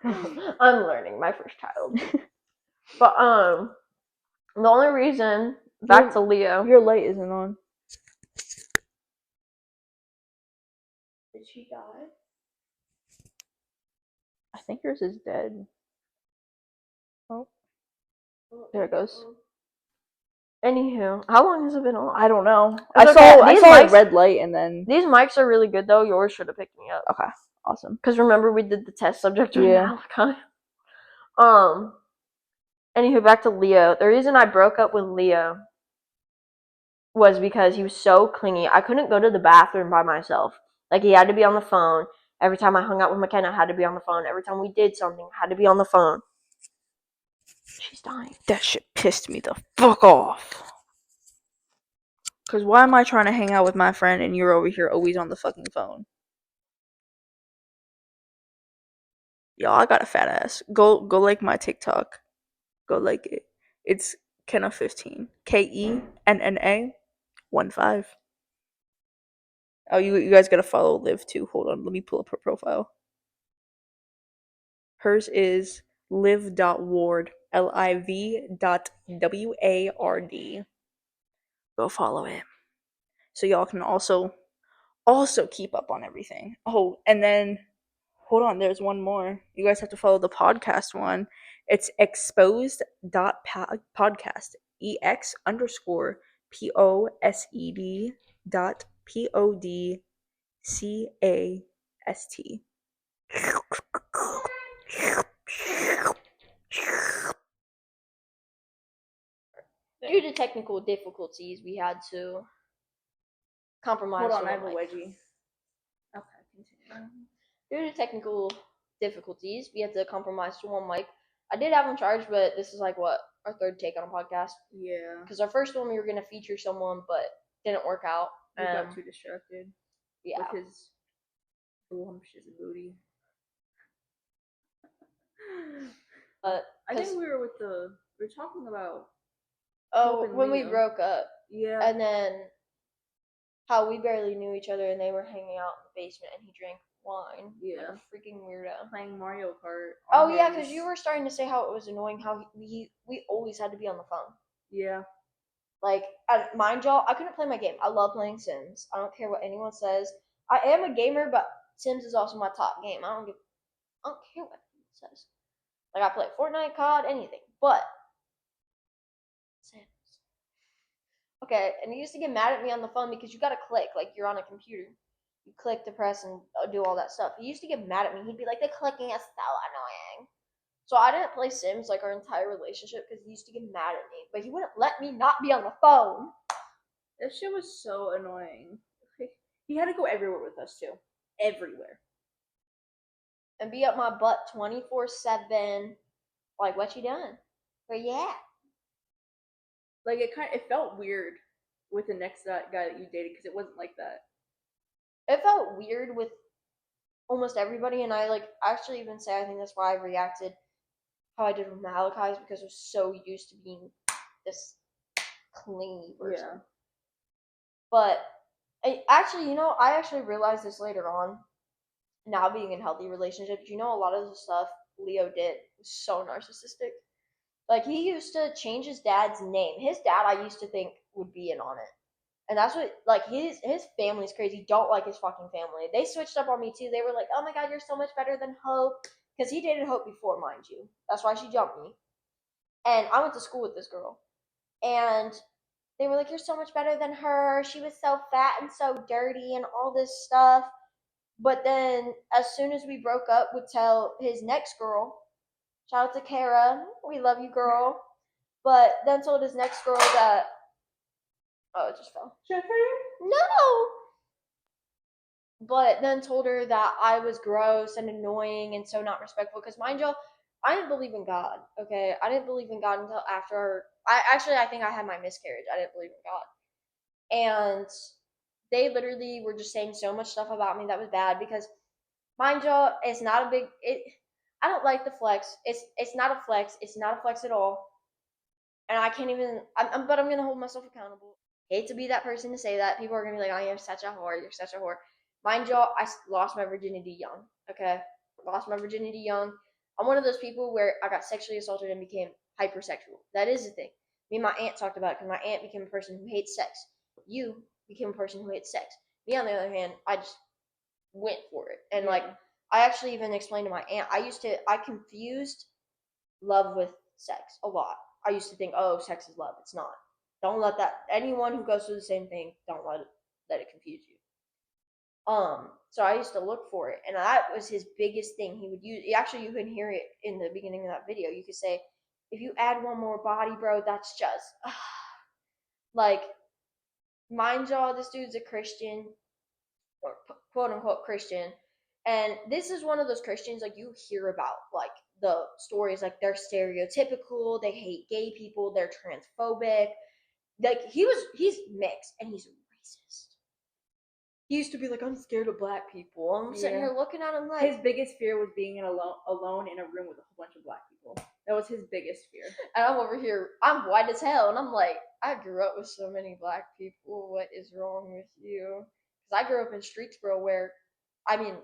I'm learning, my first child. But, the only reason, back to Leo. Your light isn't on. Did she die? I think yours is dead. Oh. There it goes. Anywho, how long has it been on? I don't know. It's I okay. saw These a mics- red light and then These mics are really good though. Yours should have picked me up. okay, awesome. Because remember we did the test subject with Yeah. Malachi. Anywho, back to Leo. The reason I broke up with Leo was because he was so clingy. I couldn't go to the bathroom by myself. Like, he had to be on the phone. Every time I hung out with McKenna, I had to be on the phone. Every time we did something, I had to be on the phone. She's dying. That shit pissed me the fuck off. Cause why am I trying to hang out with my friend and you're over here always on the fucking phone? Y'all, I got a fat ass. Go like my TikTok. Go like it. It's Kenna15. KENNA 15. Oh, you guys gotta follow Liv too. Hold on, let me pull up her profile. Hers is liv.ward. LIV.WARD. Go follow him. So y'all can also keep up on everything. Oh, and then hold on, there's one more. You guys have to follow the podcast one. It's exposed.podcast. EX_POSED.PODCAST. Due to technical difficulties, we had to compromise. Hold on, to I have a one mic. wedgie. Okay, continue. Due to technical difficulties, we had to compromise to one mic. I did have him charged, but this is like what, our third take on a podcast. Yeah. Because our first one we were gonna feature someone, but didn't work out. We got too distracted. Yeah. With his voluptuous booty. But I think we were talking about when we Leo. broke up, yeah. and then how we barely knew each other, and they were hanging out in the basement, and he drank wine. Yeah. Like a freaking weirdo. Playing Mario Kart. Oh yeah, because you were starting to say how it was annoying how we always had to be on the phone. Yeah. Like, mind y'all, I couldn't play my game. I love playing Sims. I don't care what anyone says. I am a gamer, but Sims is also my top game. I don't care what anyone says. Like, I play Fortnite, COD, anything. But Sims. Okay, and he used to get mad at me on the phone because you gotta click like you're on a computer. You click to press and do all that stuff. He used to get mad at me. He'd be like, "The clicking is so annoying." So I didn't play Sims like our entire relationship because he used to get mad at me. But he wouldn't let me not be on the phone. That shit was so annoying. He had to go everywhere with us too. Everywhere. And be up my butt 24/7. Like, what you doing? But yeah. Like it felt weird with the next guy that you dated because it wasn't like that. It felt weird with almost everybody, and I actually even say I think that's why I reacted how I did with Malachi's, because I was so used to being this clingy person. Yeah. But I actually realized this later on. Now being in healthy relationships, a lot of the stuff Leo did was so narcissistic. Like, he used to change his dad's name. His dad, I used to think, would be in on it. And that's what, like, his family's crazy. Don't like his fucking family. They switched up on me, too. They were like, "Oh my god, you're so much better than Hope." Because he dated Hope before, mind you. That's why she jumped me. And I went to school with this girl. And they were like, "You're so much better than her. She was so fat and so dirty and all this stuff." But then, as soon as we broke up, would tell his next girl, shout out to Kara, we love you, girl. But then told his next girl that, oh, it just fell. No! But then told her that I was gross and annoying and so not respectful. Because mind you, I didn't believe in God, okay? I didn't believe in God until after, I think I had my miscarriage. I didn't believe in God. And they literally were just saying so much stuff about me that was bad because, mind you, it's not a big, I don't like the flex. It's not a flex. It's not a flex at all. And I can't even, but I'm going to hold myself accountable. Hate to be that person to say that. People are going to be like, "Oh, you're such a whore. You're such a whore." Mind you, I lost my virginity young, okay? Lost my virginity young. I'm one of those people where I got sexually assaulted and became hypersexual. That is the thing. Me and my aunt talked about it because my aunt became a person who hates sex. You became a person who hates sex. Me, on the other hand, I just went for it. And, I actually even explained to my aunt, I confused love with sex a lot. I used to think, oh, sex is love. It's not. Don't let that, anyone who goes through the same thing, don't let it confuse you. So I used to look for it, and that was his biggest thing. He would use, actually, you can hear it in the beginning of that video. You could say, if you add one more body, bro, that's just, like, mind y'all, this dude's a Christian, or quote unquote Christian, and this is one of those Christians, like, you hear about, like, the stories, like, they're stereotypical, they hate gay people, they're transphobic. Like, he's mixed, and he's racist. He used to be like, I'm scared of black people. I'm sitting Yeah. here looking at him like, His biggest fear was being alone in a room with a whole bunch of black people. That was his biggest fear. and I'm over here, I'm white as hell, and I'm like, I grew up with so many black people. What is wrong with you? Because I grew up in Streetsboro, where, I mean,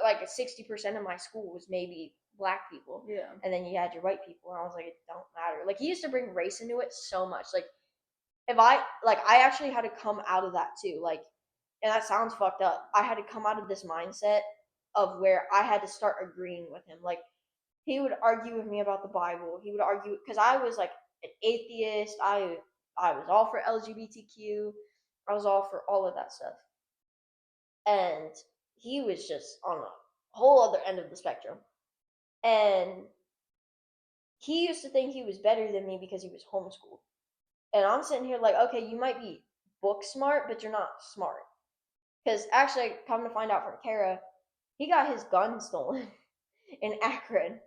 like 60% of my school was maybe black people, Yeah. and then you had your white people, and I was like, it don't matter. Like, he used to bring race into it so much. Like, if I actually had to come out of that too. Like, and that sounds fucked up. I had to come out of this mindset of where I had to start agreeing with him. Like, he would argue with me about the Bible. He would argue, because I was like an atheist. I was all for LGBTQ. I was all for all of that stuff. And he was just on a whole other end of the spectrum. And he used to think he was better than me because he was homeschooled. And I'm sitting here like, okay, you might be book smart, but you're not smart. Because actually, come to find out from Kara, he got his gun stolen in Akron.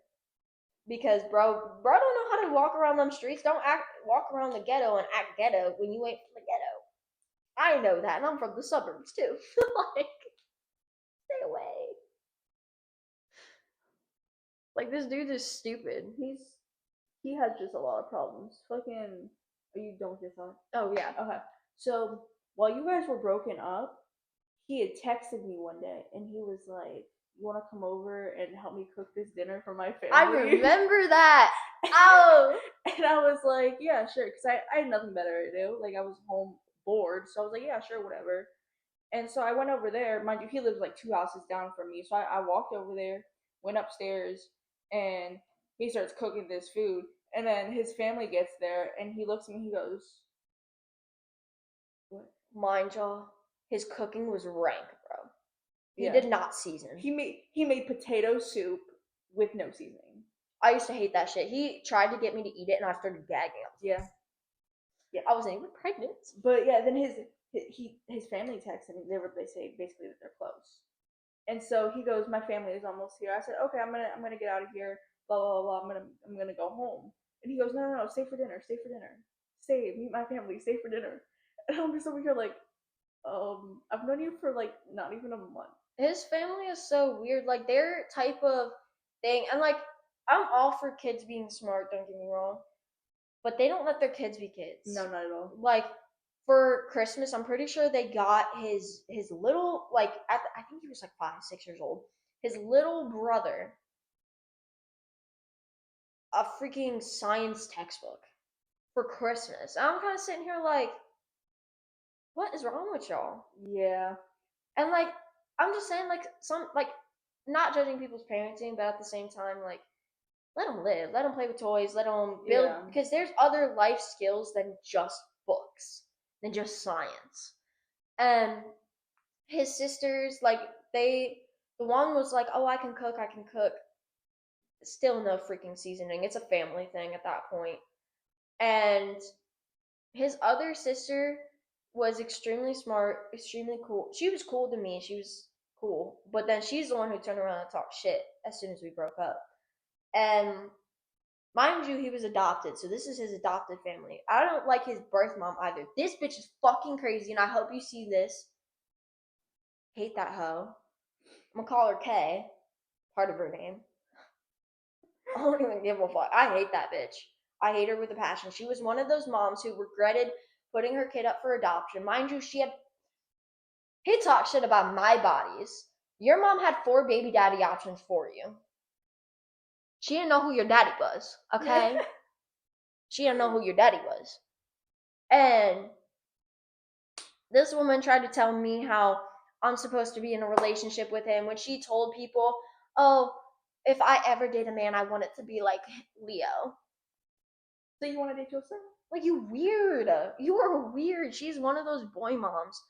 Because bro don't know how to walk around them streets. Don't walk around the ghetto and act ghetto when you ain't from the ghetto. I know that, and I'm from the suburbs too. Like, stay away. Like, this dude is stupid. He has just a lot of problems. Fucking, are you done with your thought? Oh yeah. Okay. So while you guys were broken up, he had texted me one day, and he was like, "You want to come over and help me cook this dinner for my family?" I remember that. Oh. And I was like, "Yeah, sure," because I had nothing better to do. Like, I was home bored, so I was like, "Yeah, sure, whatever." And so I went over there. Mind you, he lives like 2 houses down from me. So I walked over there, went upstairs, and he starts cooking this food. And then his family gets there, and he looks at me, he goes, "What?" Mind y'all, his cooking was rank, bro. He Yeah. did not season. He made potato soup with no seasoning. I used to hate that shit. He tried to get me to eat it, and I started gagging. Yeah. I wasn't even pregnant. But yeah, then his family texted me. They say basically that they're close. And so he goes, "My family is almost here." I said, "Okay, I'm gonna get out of here. Blah blah blah. I'm gonna go home." And he goes, "No, stay for dinner. Stay for dinner. Stay, meet my family. Stay for dinner." And I'm just over here like, I've known you for like not even a month. His family is so weird. Like, their type of thing, and like, I'm all for kids being smart. Don't get me wrong, but they don't let their kids be kids. No, not at all. Like, for Christmas, I'm pretty sure they got his little, like, I think he was like 5, 6 years old. His little brother a freaking science textbook for Christmas. I'm kind of sitting here like, what is wrong with y'all? Yeah. And like, I'm just saying, like, not judging people's parenting, but at the same time, like, let them live, let them play with toys, let them build, Yeah. because there's other life skills than just books, than just science. And his sisters, like, the one was like, oh, I can cook. Still no freaking seasoning. It's a family thing at that point. And his other sister was extremely smart, extremely cool. She was cool to me. She was cool. But then she's the one who turned around and talked shit as soon as we broke up. And mind you, he was adopted. So this is his adopted family. I don't like his birth mom either. This bitch is fucking crazy, and I hope you see this. Hate that hoe. I'm gonna call her K. Part of her name. I don't even give a fuck. I hate that bitch. I hate her with a passion. She was one of those moms who regretted putting her kid up for adoption. Mind you, he talked shit about my bodies. Your mom had 4 baby daddy options for you. She didn't know who your daddy was, okay? She didn't know who your daddy was. And this woman tried to tell me how I'm supposed to be in a relationship with him when she told people, oh, if I ever date a man, I want it to be like Leo. So you want to date yourself? Like, you weird. You are weird. She's one of those boy moms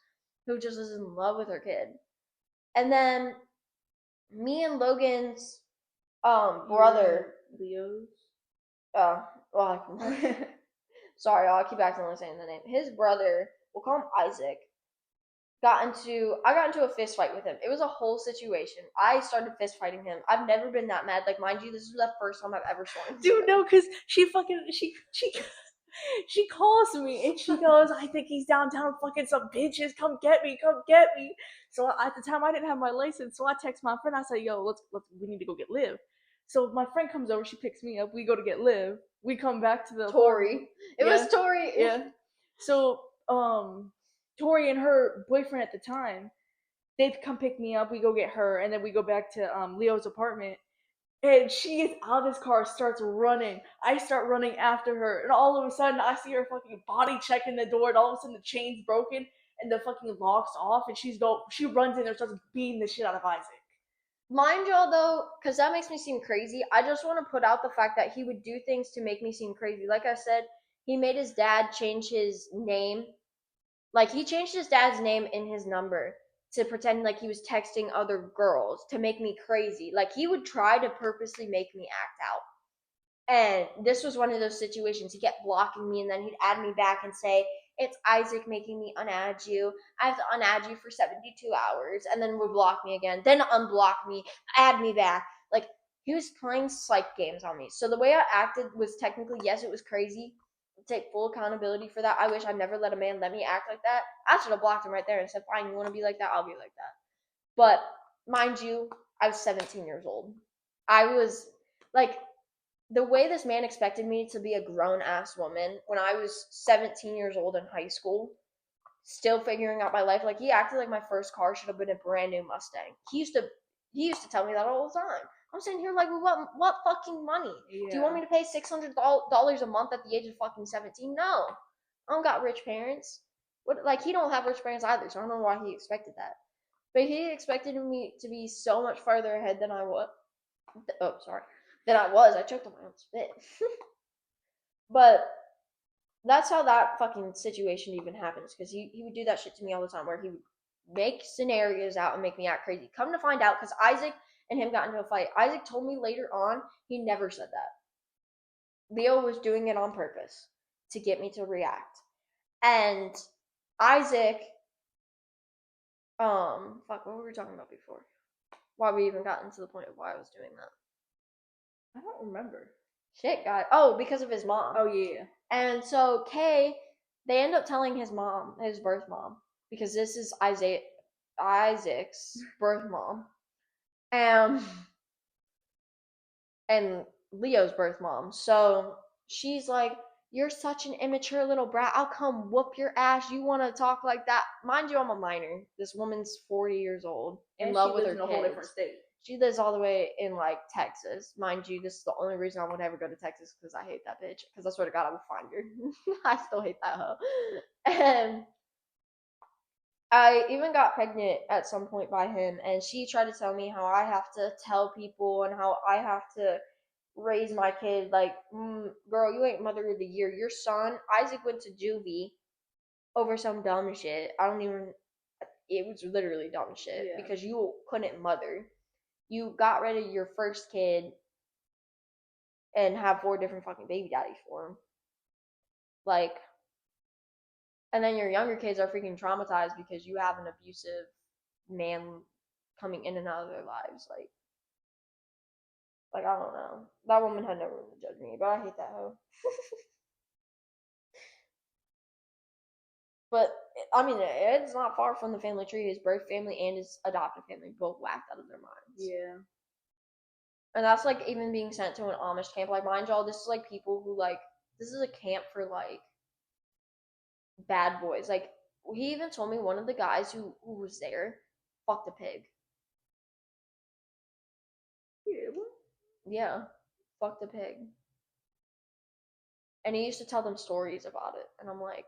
who just is in love with her kid. And then me and Logan's brother, Leo's. well, sorry, I'll keep accidentally saying the name. His brother, we'll call him Isaac, I got into a fist fight with him. It was a whole situation. I started fist fighting him. I've never been that mad. Like, mind you, this is the first time I've ever sworn. Dude, no, because she calls me and she goes, I think he's downtown fucking some bitches. Come get me. So at the time I didn't have my license, so I text my friend. I said, yo, let's we need to go get Liv. So my friend comes over, she picks me up. We go to get Liv. We come back to the Tori. It Yeah. was Tori. Yeah. So Tori and her boyfriend at the time, they come pick me up. We go get her, and then we go back to Leo's apartment. And she gets out of this car, starts running. I start running after her, and all of a sudden, I see her fucking body checking the door, and all of a sudden, the chain's broken, and the fucking lock's off, and she runs in there, and starts beating the shit out of Isaac. Mind y'all, though, because that makes me seem crazy, I just want to put out the fact that he would do things to make me seem crazy. Like I said, he made his dad change his name. Like, he changed his dad's name in his number to pretend like he was texting other girls to make me crazy. Like, he would try to purposely make me act out. And this was one of those situations. He kept blocking me, and then he'd add me back and say, it's Isaac making me unadd you. I have to unadd you for 72 hours, and then would block me again, then unblock me, add me back. Like, he was playing psych games on me. So the way I acted was technically, yes, it was crazy. I take full accountability for that. I wish I'd never let a man let me act like that. I should have blocked him right there and said, fine, you want to be like that? I'll be like that. But mind you, I was 17 years old. I was like, the way this man expected me to be a grown ass woman when I was 17 years old in high school, still figuring out my life. Like, he acted like my first car should have been a brand new Mustang. He used to tell me that all the time. I'm sitting here like, what fucking money? Yeah. Do you want me to pay $600 a month at the age of fucking 17? No, I don't got rich parents. What, like, he don't have rich parents either, so I don't know why he expected that. But he expected me to be so much farther ahead than I was. Oh, sorry. Than I was. I choked on my own spit. But that's how that fucking situation even happens, because he would do that shit to me all the time, where he would make scenarios out and make me act crazy. Come to find out, because Isaac and him got into a fight. Isaac told me later on he never said that. Leo was doing it on purpose to get me to react. And Isaac, fuck, what were we talking about before? Why we even gotten to the point of why I was doing that? I don't remember. Shit, guy. Oh, because of his mom. Oh yeah. And so Kay, they end up telling his mom, his birth mom, because this is Isaac's birth mom, and Leo's birth mom. So she's like, "You're such an immature little brat. I'll come whoop your ass. You want to talk like that?" Mind you, I'm a minor. This woman's 40 years old, in love with her in a whole different kids. state. She lives all the way in like Texas. Mind you, this is the only reason I would ever go to Texas, because I hate that bitch. Because I swear to God, I will find her. I still hate that hoe. And I even got pregnant at some point by him, and she tried to tell me how I have to tell people and how I have to raise my kid. Like, girl, you ain't mother of the year. Your son, Isaac, went to juvie over some dumb shit. It was literally dumb shit, Yeah. because you couldn't mother. You got rid of your first kid and have 4 different fucking baby daddies for him. Like, and then your younger kids are freaking traumatized because you have an abusive man coming in and out of their lives. Like, I don't know. That woman had no room to judge me, but I hate that hoe. But, I mean, it's not far from the family tree. His birth family and his adoptive family both whacked out of their minds. Yeah. And that's, like, even being sent to an Amish camp. Like, mind y'all, this is, like, people who, like, this is a camp for, like, bad boys. Like, he even told me one of the guys who was there fucked a pig. Yeah. What? Yeah, fucked a pig. And he used to tell them stories about it. And I'm like,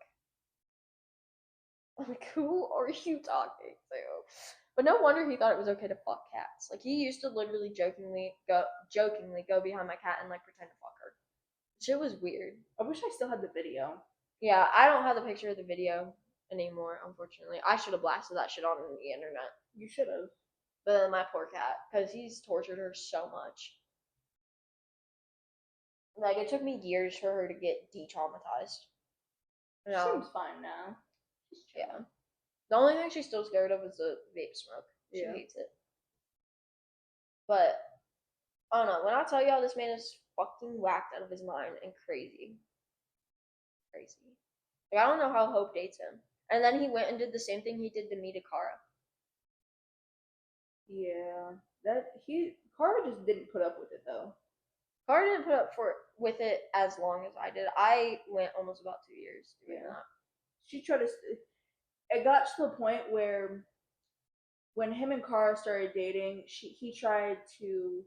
who are you talking to? But no wonder he thought it was okay to fuck cats. Like, he used to literally jokingly go behind my cat and like pretend to fuck her. Shit was weird. I wish I still had the video. Yeah, I don't have the picture of the video anymore, unfortunately. I should have blasted that shit on the internet. You should have. But then my poor cat, because he's tortured her so much. Like, it took me years for her to get de-traumatized. She seems fine now. Yeah. The only thing she's still scared of is the vape smoke. She Yeah. hates it. But, I don't know. When I tell y'all this man is fucking whacked out of his mind and crazy. Crazy. Like, I don't know how Hope dates him. And then he went and did the same thing he did to me to Kara. Yeah. Kara just didn't put up with it though. Kara didn't put up with it as long as I did. I went almost about 2 years doing that. She tried to. It got to the point where, when him and Kara started dating, he tried to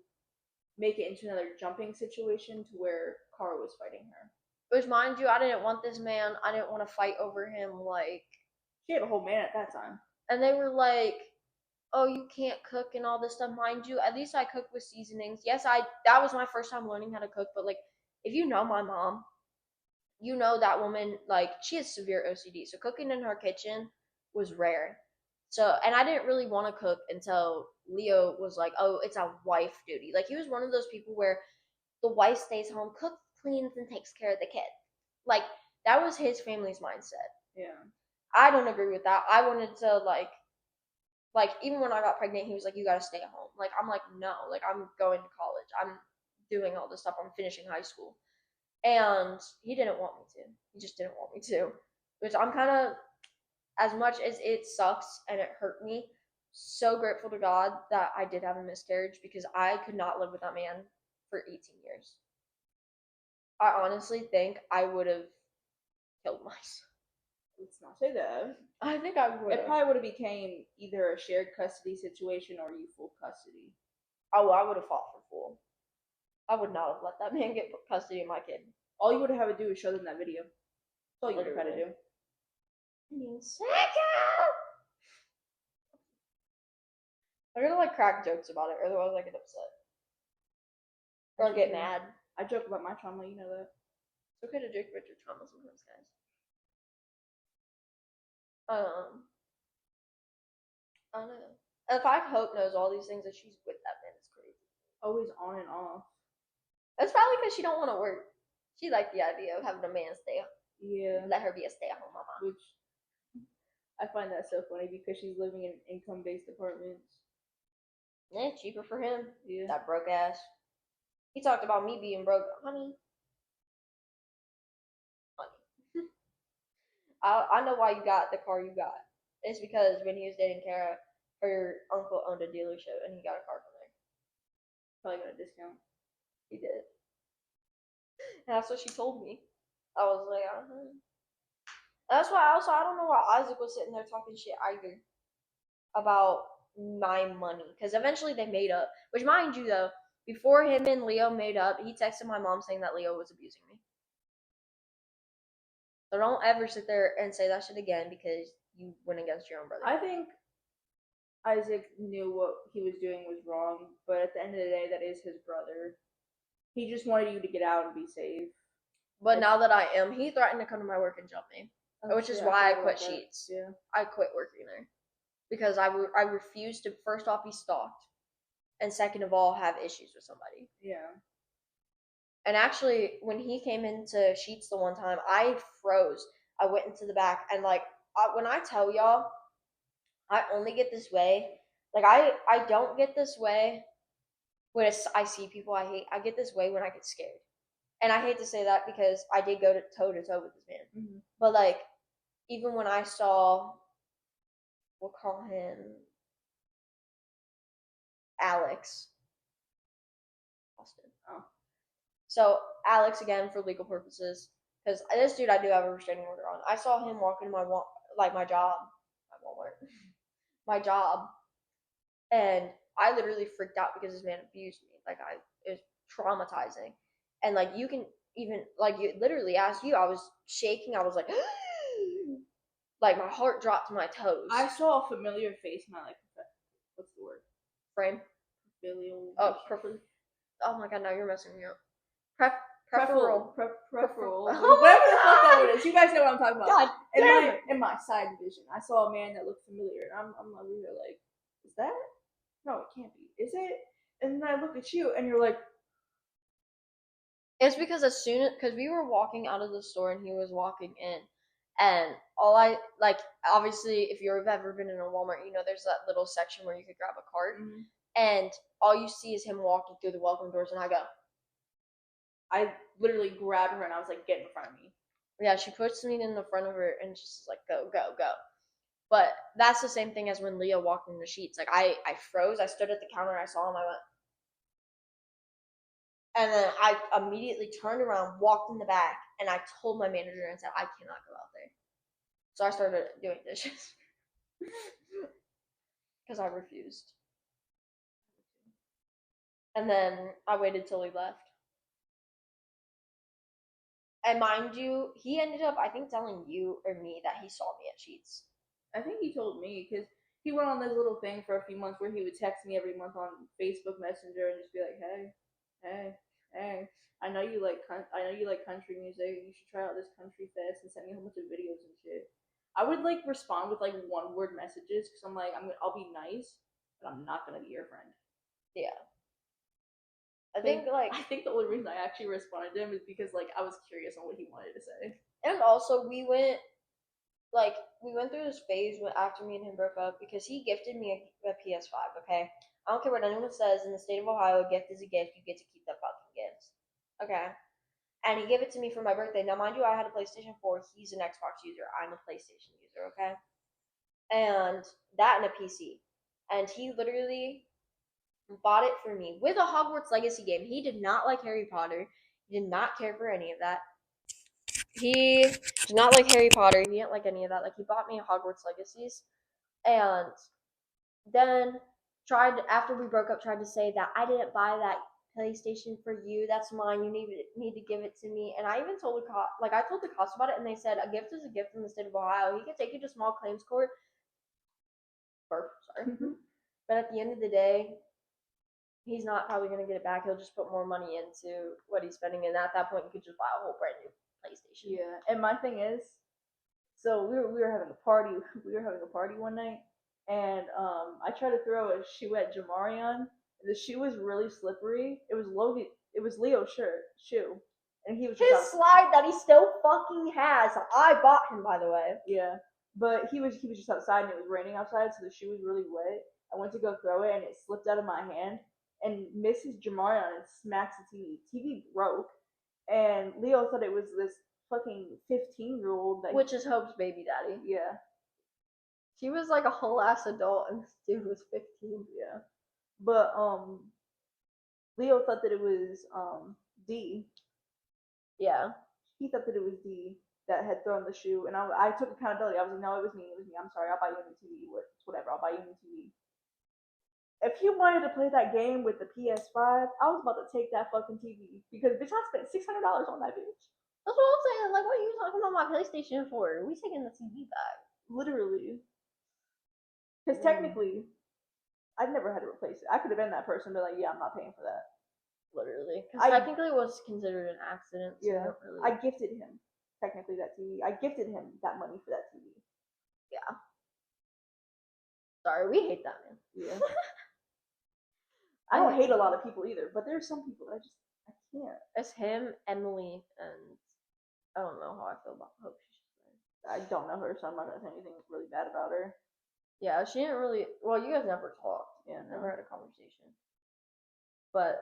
make it into another jumping situation to where Kara was fighting her. Which, mind you, I didn't want this man. I didn't want to fight over him. Like, she had a whole man at that time. And they were like, oh, you can't cook and all this stuff. Mind you, at least I cook with seasonings. Yes, that was my first time learning how to cook. But, like, if you know my mom, you know that woman, like, she has severe OCD. So cooking in her kitchen was rare. So, and I didn't really want to cook until Leo was like, oh, it's a wife duty. Like, he was one of those people where the wife stays home, cooks, cleans, and takes care of the kid. Like, that was his family's mindset. Yeah. I don't agree with that. I wanted to, like, even when I got pregnant, he was like, you gotta stay at home. Like, I'm like, no. Like, I'm going to college. I'm doing all this stuff. I'm finishing high school. And he didn't want me to. He just didn't want me to. Which I'm kind of, as much as it sucks and it hurt me, so grateful to God that I did have a miscarriage, because I could not live with that man for 18 years. I honestly think I would have killed myself. Let's not say that. I think I would. It probably would have became either a shared custody situation or you full custody. Oh, I would have fought for full. I would not have let that man get custody of my kid. All you would have had to do is show them that video. That's all you would have had to do. I'm gonna, like, crack jokes about it, otherwise I get upset. Or get mad. I joke about my trauma, you know that. It's okay to joke about your trauma sometimes, guys. I don't know. The fact Hope knows all these things that she's with that man is crazy. Always on and off. That's probably because she don't want to work. She liked the idea of having a man stay. Yeah. Let her be a stay-at-home mama. Which I find that so funny because she's living in income-based apartments. Yeah, cheaper for him. Yeah. That broke ass. He talked about me being broke. Honey. I know why you got the car you got. It's because when he was dating Kara, her uncle owned a dealership and he got a car from there. Probably got a discount. He did. And that's what she told me. I was like, That's why I don't know why Isaac was sitting there talking shit either about my money. Because eventually they made up. Which, mind you, though, before him and Leo made up, he texted my mom saying that Leo was abusing me. So don't ever sit there and say that shit again because you went against your own brother. I think Isaac knew what he was doing was wrong, but at the end of the day, that is his brother. He just wanted you to get out and be safe. But now that I am, he threatened to come to my work and jump me. Which is why I quit Sheets. Yeah. I quit working there. Because I refused to, first off, be stalked. And second of all, have issues with somebody. Yeah. And actually, when he came into Sheets the one time, I froze. I went into the back. And, like, when I tell y'all, I only get this way. Like, I don't get this way when I see people I hate. I get this way when I get scared. And I hate to say that because I did go toe-to-toe with this man. Mm-hmm. But, like, even when I saw, we'll call him Alex. Austin. Oh. So, Alex, again, for legal purposes, because this dude I do have a restraining order on. I saw him walk into my job, my job, and I literally freaked out because this man abused me. Like, it was traumatizing. And, like, you can even, like, you literally asked you, I was shaking, I was like, like, my heart dropped to my toes. I saw a familiar face and I what's the word? Frame? Familial. Oh my god, now you're messing me up. Preferal. Preferal. Oh Whatever the my fuck that God. word is. You guys know what I'm talking about. God damn it. In my side vision, I saw a man that looked familiar, and I'm over here like, is that? No, it can't be. Is it? And then I look at you, and you're like, It's because because we were walking out of the store and he was walking in, and obviously if you've ever been in a Walmart, you know there's that little section where you could grab a cart, and all you see is him walking through the welcome doors, and I literally grabbed her, and I was like, get in front of me. yeah, she puts me in the front of her and just like go go go. But that's the same thing as when Leah walked in the sheets. Like I froze. I stood at the counter. I saw him. I went. And then I immediately turned around, walked in the back, and I told my manager and said, I cannot go out there. So I started doing dishes. Because I refused. And then I waited till he left. And mind you, he ended up, I think, telling you or me that he saw me at Sheets. I think he told me because he went on this little thing for a few months where he would text me every month on Facebook Messenger and just be like, hey, I know you like country music. You should try out this country fest and send me a whole bunch of videos and shit. I would like respond with like 1-word messages because I'm like I'll be nice, but I'm not gonna be your friend. Yeah. I think the only reason I actually responded to him is because like I was curious on what he wanted to say. And also we went through this phase after me and him broke up because he gifted me a PS5, okay? I don't care what anyone says, in the state of Ohio, a gift is a gift. You get to keep the fucking gifts. Okay? And he gave it to me for my birthday. Now, mind you, I had a PlayStation 4. He's an Xbox user. I'm a PlayStation user, okay? And that and a PC. And he literally bought it for me with a Hogwarts Legacy game. He did not like Harry Potter. He did not care for any of that. He did not like Harry Potter. He didn't like any of that. Like, he bought me Hogwarts Legacies. And then after we broke up, tried to say that I didn't buy that PlayStation for you. That's mine. You need to give it to me. And I even told I told the cops about it, and they said a gift is a gift in the state of Ohio. He could take you to small claims court. Sorry. But at the end of the day, he's not probably going to get it back. He'll just put more money into what he's spending, and at that point, you could just buy a whole brand new PlayStation. Yeah, and my thing is, so we were having a party. We were having a party one night, and I tried to throw a shoe at Jamarion. The shoe was really slippery. It was Logan. It was Leo's shoe, and he was his slide that he still fucking has. I bought him, by the way. Yeah, but he was just outside, and it was raining outside, so the shoe was really wet. I went to go throw it, and it slipped out of my hand and misses Jamarion and smacks the TV. TV broke, and Leo thought it was this fucking 15-year-old, which is Hope's baby daddy. Yeah. She was like a whole ass adult, and this dude was 15. Yeah. But Leo thought that it was D. Yeah. He thought that it was D that had thrown the shoe, and I took accountability. I was like, no, it was me. I'm sorry. I'll buy you a new TV. Whatever. I'll buy you a new TV. If you wanted to play that game with the PS5, I was about to take that fucking TV because bitch, I spent $600 on that bitch. That's what I'm saying. Like, what are you talking about my PlayStation for? We taking the TV back. Literally. Because technically, I've never had to replace it. I could have been that person, but like, yeah, I'm not paying for that. Literally. Because technically it was considered an accident. So yeah. really... I gifted him, technically, that TV. I gifted him that money for that TV. Yeah. Sorry, we hate that man. Yeah. I don't hate a lot of people either, but there's some people that I can't. It's him, Emily, and I don't know how I feel about Hope. I don't know her, so I'm not gonna say anything really bad about her. Yeah, she didn't really. Well, you guys never talked. Yeah, never had a conversation. But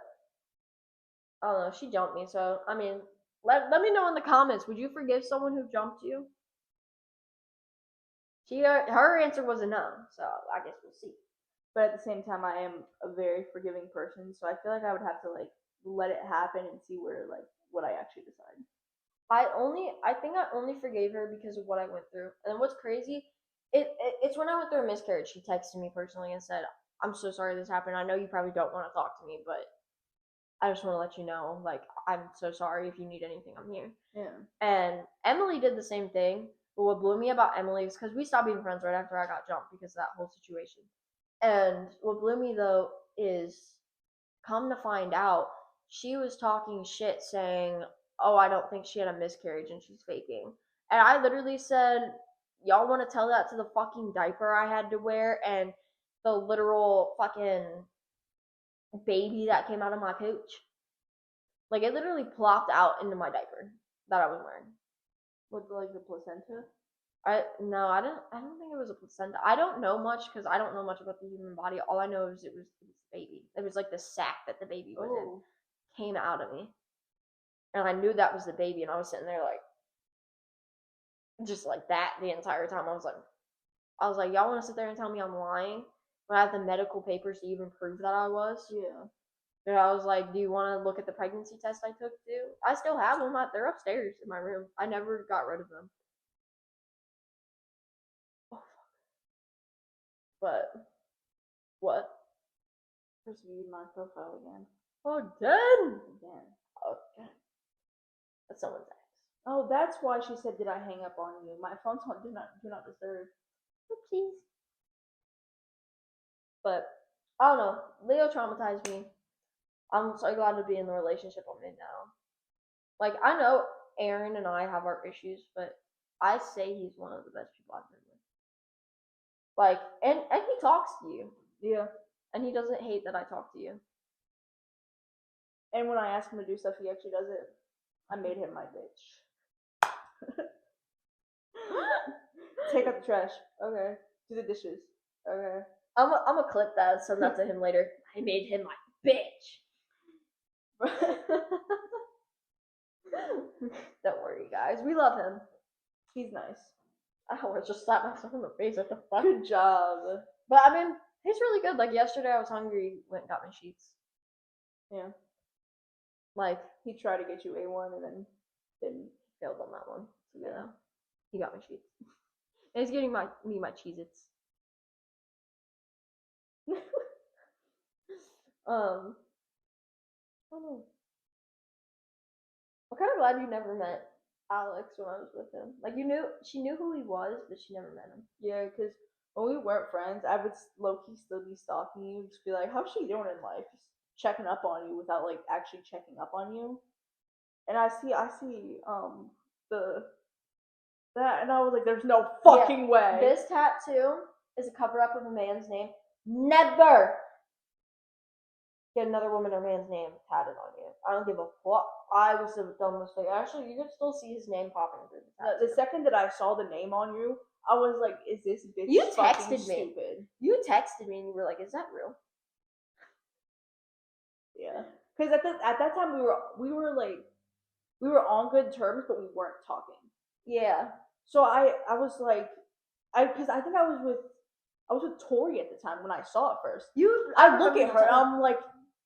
I don't know. She jumped me, so I mean, let me know in the comments. Would you forgive someone who jumped you? Her answer was a no, so I guess we'll see. But at the same time, I am a very forgiving person, so I feel like I would have to like let it happen and see what I actually decide. I think I only forgave her because of what I went through. And what's crazy, it's when I went through a miscarriage. She texted me personally and said, "I'm so sorry this happened. I know you probably don't want to talk to me, but I just want to let you know, like, I'm so sorry. If you need anything, I'm here." Yeah. And Emily did the same thing. But what blew me about Emily is because we stopped being friends right after I got jumped because of that whole situation. And what blew me though is, come to find out, she was talking shit saying, "Oh, I don't think she had a miscarriage and she's faking." And I literally said, "Y'all want to tell that to the fucking diaper I had to wear and the literal fucking baby that came out of my pooch?" Like it literally plopped out into my diaper that I was wearing. With like the placenta. I don't think it was a placenta. I don't know much because I don't know much about the human body. All I know is it was the baby. It was like the sack that the baby was in came out of me, and I knew that was the baby. And I was sitting there like, just like that the entire time. I was like, y'all want to sit there and tell me I'm lying when I have the medical papers to even prove that I was? Yeah. And I was like, do you want to look at the pregnancy test I took too? I still have them. They're upstairs in my room. I never got rid of them. But what? Just viewed my profile again. Again? Again. Okay. That's someone's ex. Oh, that's why she said, "Did I hang up on you?" My phone's on do not disturb. Oopsies. But I don't know. Leo traumatized me. I'm so glad to be in the relationship I'm in now. Like I know Aaron and I have our issues, but I say he's one of the best people I've been with. Like, and he talks to you. Yeah. And he doesn't hate that I talk to you. And when I ask him to do stuff, he actually does it. I made him my bitch. Take out the trash. Okay. Do the dishes. Okay. I'm gonna clip that and send that to him later. I made him my bitch. Don't worry, guys. We love him. He's nice. I always just slap myself in the face at the fuck. Good job. But I mean, he's really good. Like yesterday, I was hungry. Went and got my sheets. Yeah. Like He tried to get you A1 and then didn't. failed on that one. So yeah, he got my sheets. And he's getting me my Cheez-Its. I don't know. I'm kind of glad you never met Alex when I was with him. Like she knew who he was, but she never met him. Yeah, because when we weren't friends, I would low-key still be stalking you. Just be like, how's she doing in life? Just checking up on you without like actually checking up on you. And I see that, and I was like, there's no fucking way. This tattoo is a cover-up of a man's name. Never get another woman or man's name tatted on you. I don't give a fuck. I was the dumbest thing. Actually, you could still see his name popping through the tattoo. The second that I saw the name on you, I was like, is this bitch You fucking texted me. stupid? You texted me and you were like, "Is that real?" Yeah. Because at that time we were on good terms, but we weren't talking. Yeah. So I was like, because I think I was with Tori at the time when I saw it first. I look at her and I'm like,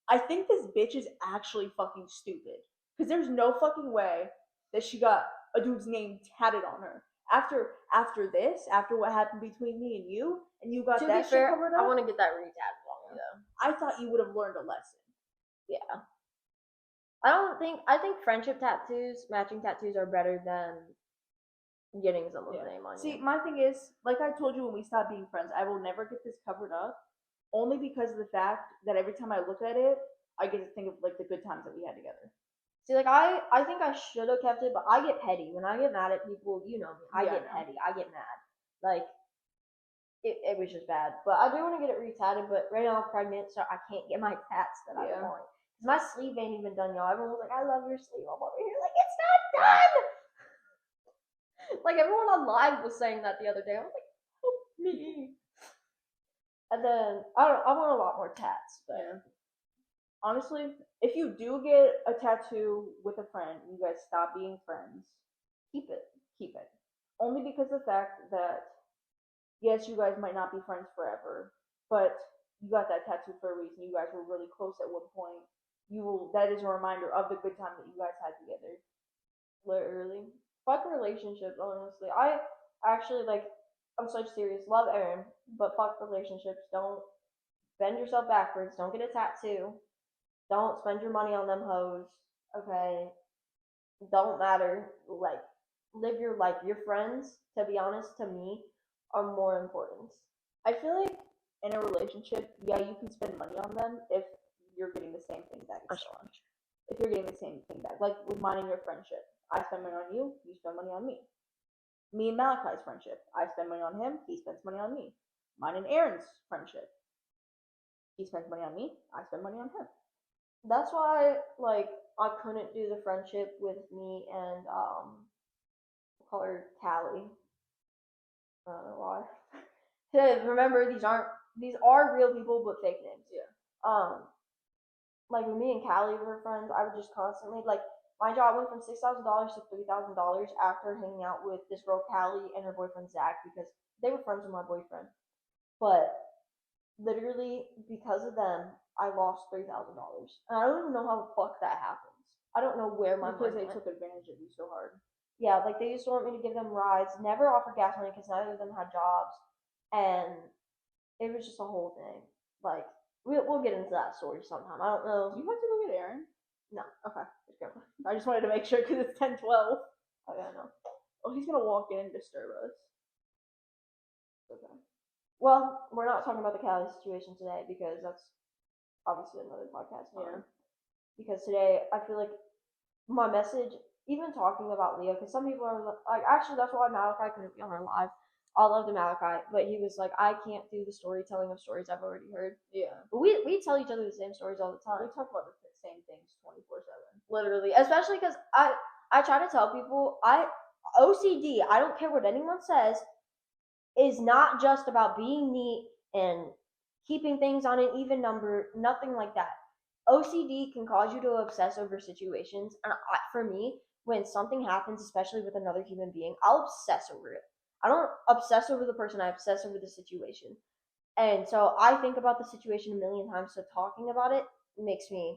I think this bitch is actually fucking stupid. Because there's no fucking way that she got a dude's name tatted on her. After what happened between me and you got to that be fair, shit covered up. I want to get that re-tatted on me though. I thought you would have learned a lesson. Yeah. I think friendship tattoos, matching tattoos are better than getting someone's name on you. See, my thing is, like I told you when we stopped being friends, I will never get this covered up, only because of the fact that every time I look at it, I get to think of like the good times that we had together. See, like I think I should have kept it, but I get petty when I get mad at people. You know me, I get petty. I get mad. Like it was just bad. But I do want to get it re-tatted. But right now I'm pregnant, so I can't get my tats that I want. Cause my sleeve ain't even done, y'all. Everyone was like, "I love your sleeve." I'm over here like, it's not done. Like everyone on live was saying that the other day. I was like, help me. And then I want a lot more tats, but honestly, if you do get a tattoo with a friend and you guys stop being friends, keep it. Only because of the fact that yes, you guys might not be friends forever, but you got that tattoo for a reason. You guys were really close at one point. That is a reminder of the good time that you guys had together. Literally. Fuck relationships, honestly. I actually I'm so serious. Love Aaron, but fuck relationships. Don't bend yourself backwards. Don't get a tattoo. Don't spend your money on them hoes. Okay. Don't matter. Like, live your life. Your friends, to be honest, to me, are more important. I feel like in a relationship, yeah, you can spend money on them if you're getting the same thing back. if you're getting the same thing back. Like with mine and your friendship. I spend money on you, you spend money on me. Me and Malachi's friendship. I spend money on him, he spends money on me. Mine and Aaron's friendship. He spends money on me, I spend money on him. That's why, like, I couldn't do the friendship with me and we'll call her Callie. I don't know why. Remember, these are real people but fake names. Yeah. Like when me and Callie were friends, I would just constantly like my job went from $6,000 to $3,000 after hanging out with this girl Callie and her boyfriend Zach because they were friends with my boyfriend. But literally because of them, I lost $3,000, and I don't even know how the fuck that happens. I don't know where my Because money they went. took advantage of you so hard. Yeah, like they used to want me to give them rides, never offer gas money because neither of them had jobs, and it was just a whole thing. Like we'll get into that story sometime. I don't know. Do you have to go get Aaron? No. Okay. Just go. I just wanted to make sure because it's 10:12. Oh yeah, no. Oh, he's gonna walk in and disturb us. Okay. Well, we're not talking about the Cali situation today because that's obviously another podcast. Yeah. Because today I feel like my message, even talking about Leo, because some people are like, actually, that's why Malachi couldn't be on our live. I love the Malachi, but he was like, I can't do the storytelling of stories I've already heard. Yeah. But we tell each other the same stories all the time. We talk about the same things 24/7. Literally, especially because I try to tell people OCD. I don't care what anyone says. Is not just about being neat and keeping things on an even number. Nothing like that. OCD can cause you to obsess over situations, and for me, when something happens, especially with another human being, I'll obsess over it. I don't obsess over the person, I obsess over the situation. And so I think about the situation a million times, so talking about it makes me,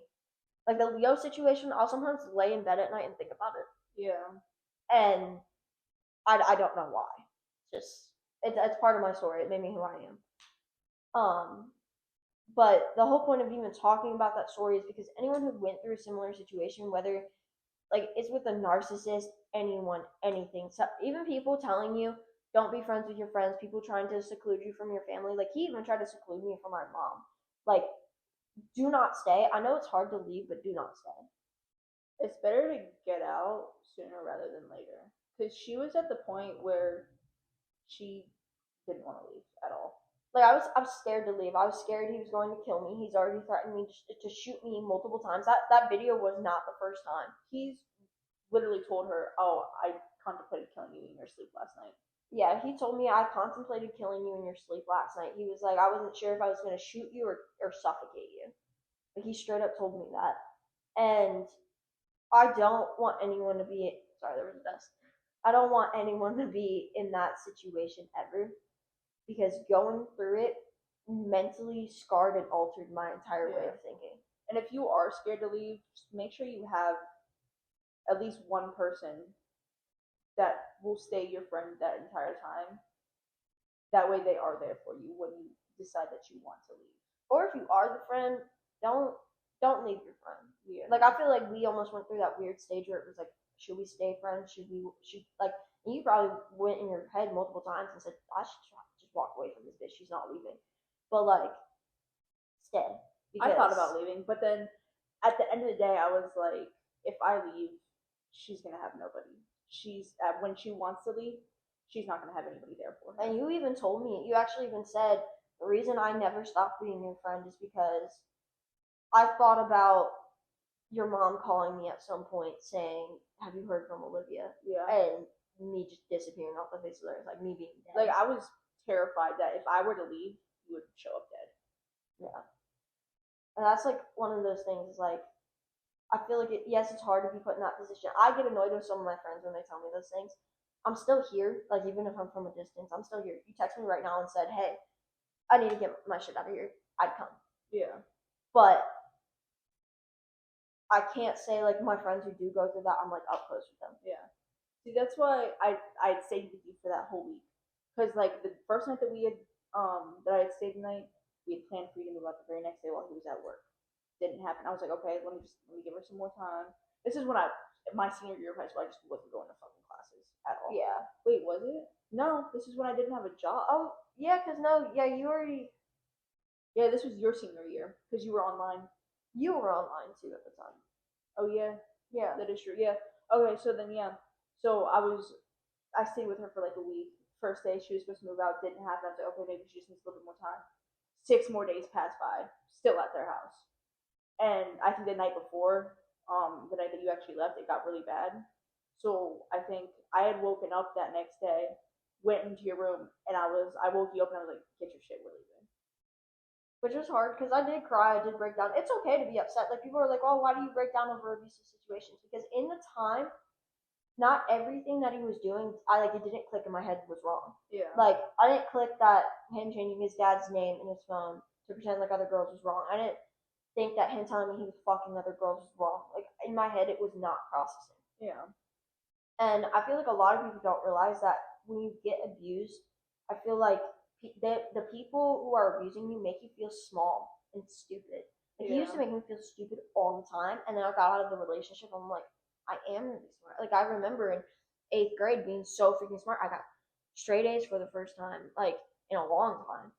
like the Leo situation, I'll sometimes lay in bed at night and think about it. Yeah. And I don't know why. It's part of my story. It made me who I am. But the whole point of even talking about that story is because anyone who went through a similar situation, whether like it's with a narcissist, anyone, anything, so even people telling you don't be friends with your friends, people trying to seclude you from your family, like he even tried to seclude me from my mom. Like, do not stay. I know it's hard to leave, but do not stay. It's better to get out sooner rather than later. Because she was at the point where she didn't want to leave at all. Like I was scared to leave. I was scared he was going to kill me. He's already threatened me to shoot me multiple times. That video was not the first time. He's literally told her, "Oh, I contemplated killing you in your sleep last night." Yeah, he told me I contemplated killing you in your sleep last night. He was like, I wasn't sure if I was going to shoot you or suffocate you. Like he straight up told me that. And I don't want anyone to be. Sorry, there was a dust. I don't want anyone to be in that situation ever, because going through it mentally scarred and altered my entire way of thinking. And if you are scared to leave, just make sure you have at least one person that will stay your friend that entire time. That way they are there for you when you decide that you want to leave. Or if you are the friend, don't leave your friend. Yeah. Like I feel like we almost went through that weird stage where it was like, should we stay friends? Should like? And you probably went in your head multiple times and said, I should just walk away from this bitch. She's not leaving. But like, stay. I thought about leaving, but then at the end of the day, I was like, if I leave, she's gonna have nobody. She's when she wants to leave, she's not gonna have anybody there for her. And you even told me, you actually even said, the reason I never stopped being your friend is because I thought about your mom calling me at some point saying, have you heard from Olivia? Yeah. And me just disappearing off the face of the earth, like me being dead. Like I was terrified that if I were to leave, you would show up dead. Yeah. And that's like one of those things, like, I feel like yes, it's hard to be put in that position. I get annoyed with some of my friends when they tell me those things. I'm still here, like even if I'm from a distance, I'm still here. If you text me right now and said, hey, I need to get my shit out of here, I'd come. Yeah. But I can't say like my friends who do go through that, I'm like up close with them. Yeah. See, that's why I stayed with you for that whole week. Because like the first night that we had that I had stayed the night, we had planned for you to move out the very next day while he was at work. Didn't happen. I was like, okay, let me give her some more time. This is when my senior year of high school, I just wasn't going to fucking classes at all. Yeah. Wait, was it? No, this is when I didn't have a job. Oh yeah, cause no, yeah, you already. Yeah, this was your senior year because you were online. You were online too at the time. Oh yeah, Yeah. that is true. Yeah. Okay, so then yeah, so I stayed with her for like a week. First day she was supposed to move out, didn't happen. I was like, okay, maybe she just needs a little bit more time. 6 more days passed by, still at their house. And I think the night before, the night that you actually left, it got really bad. So I think I had woken up that next day, went into your room, and I woke you up and I was like, get your shit, we're leaving. Which was hard because I did cry, I did break down. It's okay to be upset. Like people are like, "Oh, why do you break down over abusive situations?" Because in the time, not everything that he was doing, it didn't click in my head was wrong. Yeah. Like I didn't click that him changing his dad's name in his phone to pretend like other girls was wrong. I didn't think that him telling me he was fucking other girls was wrong. Like in my head, it was not processing. Yeah. And I feel like a lot of people don't realize that when you get abused, I feel like the people who are abusing you make you feel small and stupid. Like he used to make me feel stupid all the time, and then I got out of the relationship. I'm like, I am really smart. Like I remember in 8th grade being so freaking smart. I got straight A's for the first time, like in a long time.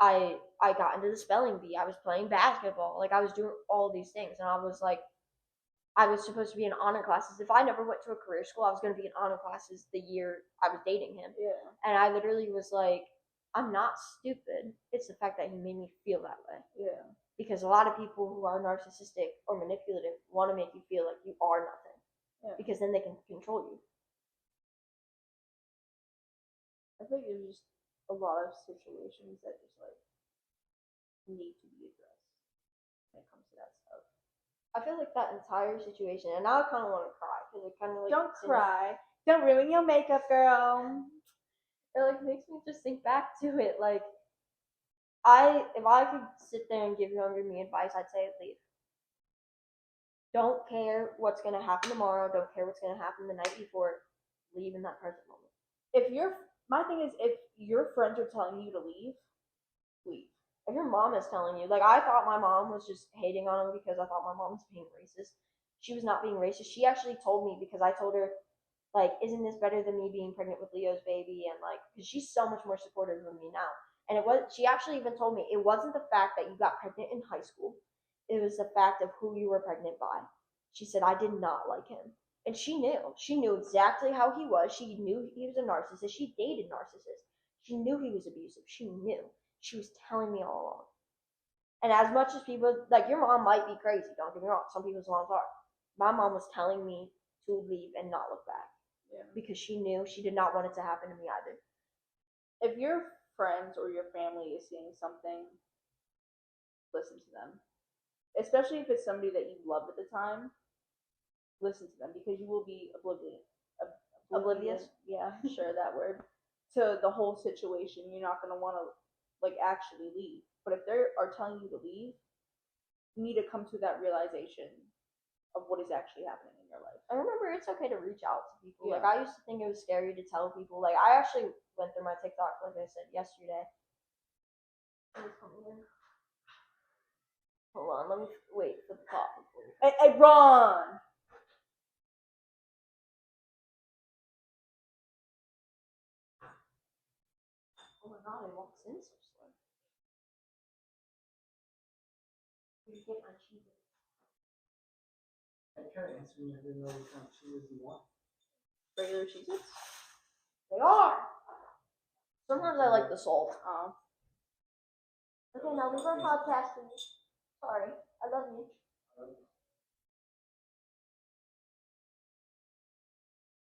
I got into the spelling bee. I was playing basketball. Like I was doing all these things, and I was like, I was supposed to be in honor classes. If I never went to a career school, I was going to be in honor classes the year I was dating him. Yeah. And I literally was like, I'm not stupid. It's the fact that he made me feel that way. Yeah. Because a lot of people who are narcissistic or manipulative want to make you feel like you are nothing. Yeah. Because then they can control you. I think there's just a lot of situations that just like need to be addressed when it comes to that stuff. I feel like that entire situation, and now I kind of want to cry because it kind of like Don't cry. Don't ruin your makeup, girl. It like makes me just think back to it. Like, if I could sit there and give younger me advice, I'd say leave. Don't care what's gonna happen tomorrow. Don't care what's gonna happen the night before. Leave in that present moment. My thing is, if your friends are telling you to leave, leave. If your mom is telling you, like I thought my mom was just hating on him because I thought my mom was being racist. She was not being racist. She actually told me because I told her, like, isn't this better than me being pregnant with Leo's baby? And like, because she's so much more supportive of me now. And she actually even told me it wasn't the fact that you got pregnant in high school. It was the fact of who you were pregnant by. She said, I did not like him. And she knew. She knew exactly how he was. She knew he was a narcissist. She dated narcissists. She knew he was abusive. She knew. She was telling me all along. And as much as people, like your mom might be crazy, don't get me wrong. Some people's moms are. My mom was telling me to leave and not look back. Yeah. Because she knew she did not want it to happen to me either. If your friends or your family is seeing something, listen to them. Especially if it's somebody that you loved at the time, listen to them because you will be oblivious. Yeah, sure, that word. To the whole situation. You're not going to want to like actually leave. But if they are telling you to leave, you need to come to that realization of what is actually happening in your life. I remember it's okay to reach out to people. Yeah. Like I used to think it was scary to tell people. Like I actually went through my TikTok, like I said yesterday. Hold on, let me wait for the top. Hey, Ron! Oh my god, it walks in so slow. You get my cheese. I tried answering. I didn't know what kind of cheese you want. Regular Cheez-Its? They are. Sometimes I like the salt. Oh. Okay, now leave our podcast, please. Sorry, I love you.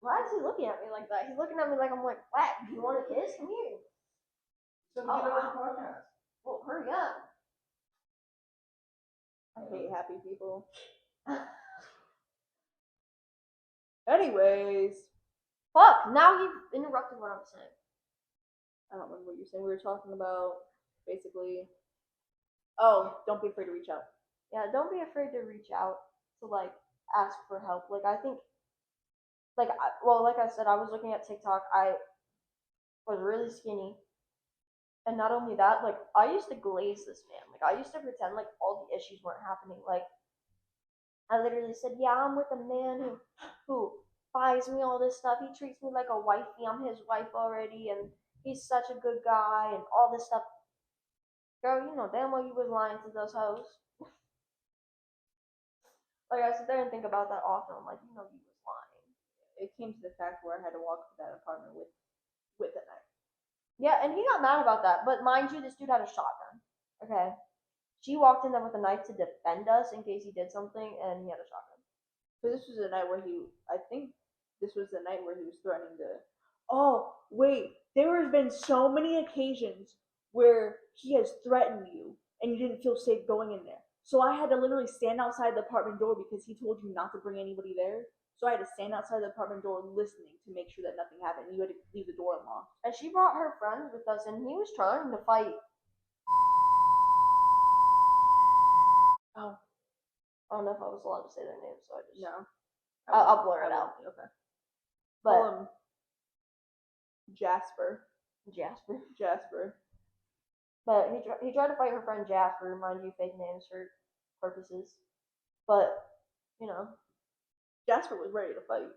Why is he looking at me like that? He's looking at me like I'm like, what? Do you want a kiss? Come here. So get on the podcast. Well, hurry up. I hate happy people. Anyways. Fuck, now you've interrupted what I'm saying. I don't remember what you were saying. We were talking about basically. Oh, don't be afraid to reach out. Yeah, don't be afraid to reach out to like ask for help. Like I think, like I said, I was looking at TikTok. I was really skinny, and not only that, like I used to glaze this man. Like I used to pretend like all the issues weren't happening. Like I literally said, yeah, I'm with a man who buys me all this stuff. He treats me like a wifey. I'm his wife already, and he's such a good guy, and all this stuff. Girl, you know damn well you was lying to those hoes. Like I sit there and think about that often. I'm like, you know, you was lying. It came to the fact where I had to walk to that apartment with a knife. Yeah, and he got mad about that. But mind you, this dude had a shotgun. Okay. She walked in there with a knife to defend us in case he did something, and he had a shotgun. So this was the night where I think this was the night where he was threatening to. Oh wait, there has been so many occasions where he has threatened you and you didn't feel safe going in there. So I had to literally stand outside the apartment door because he told you not to bring anybody there. So I had to stand outside the apartment door listening to make sure that nothing happened. You had to leave the door unlocked. And she brought her friends with us, and he was trying to fight. Oh I don't know if I was allowed to say their names, so I just. no, I'll blur it out. Okay. But Call him Jasper. Jasper. But he tried to fight her friend Jasper, mind you, fake names for purposes. But, you know. Jasper was ready to fight.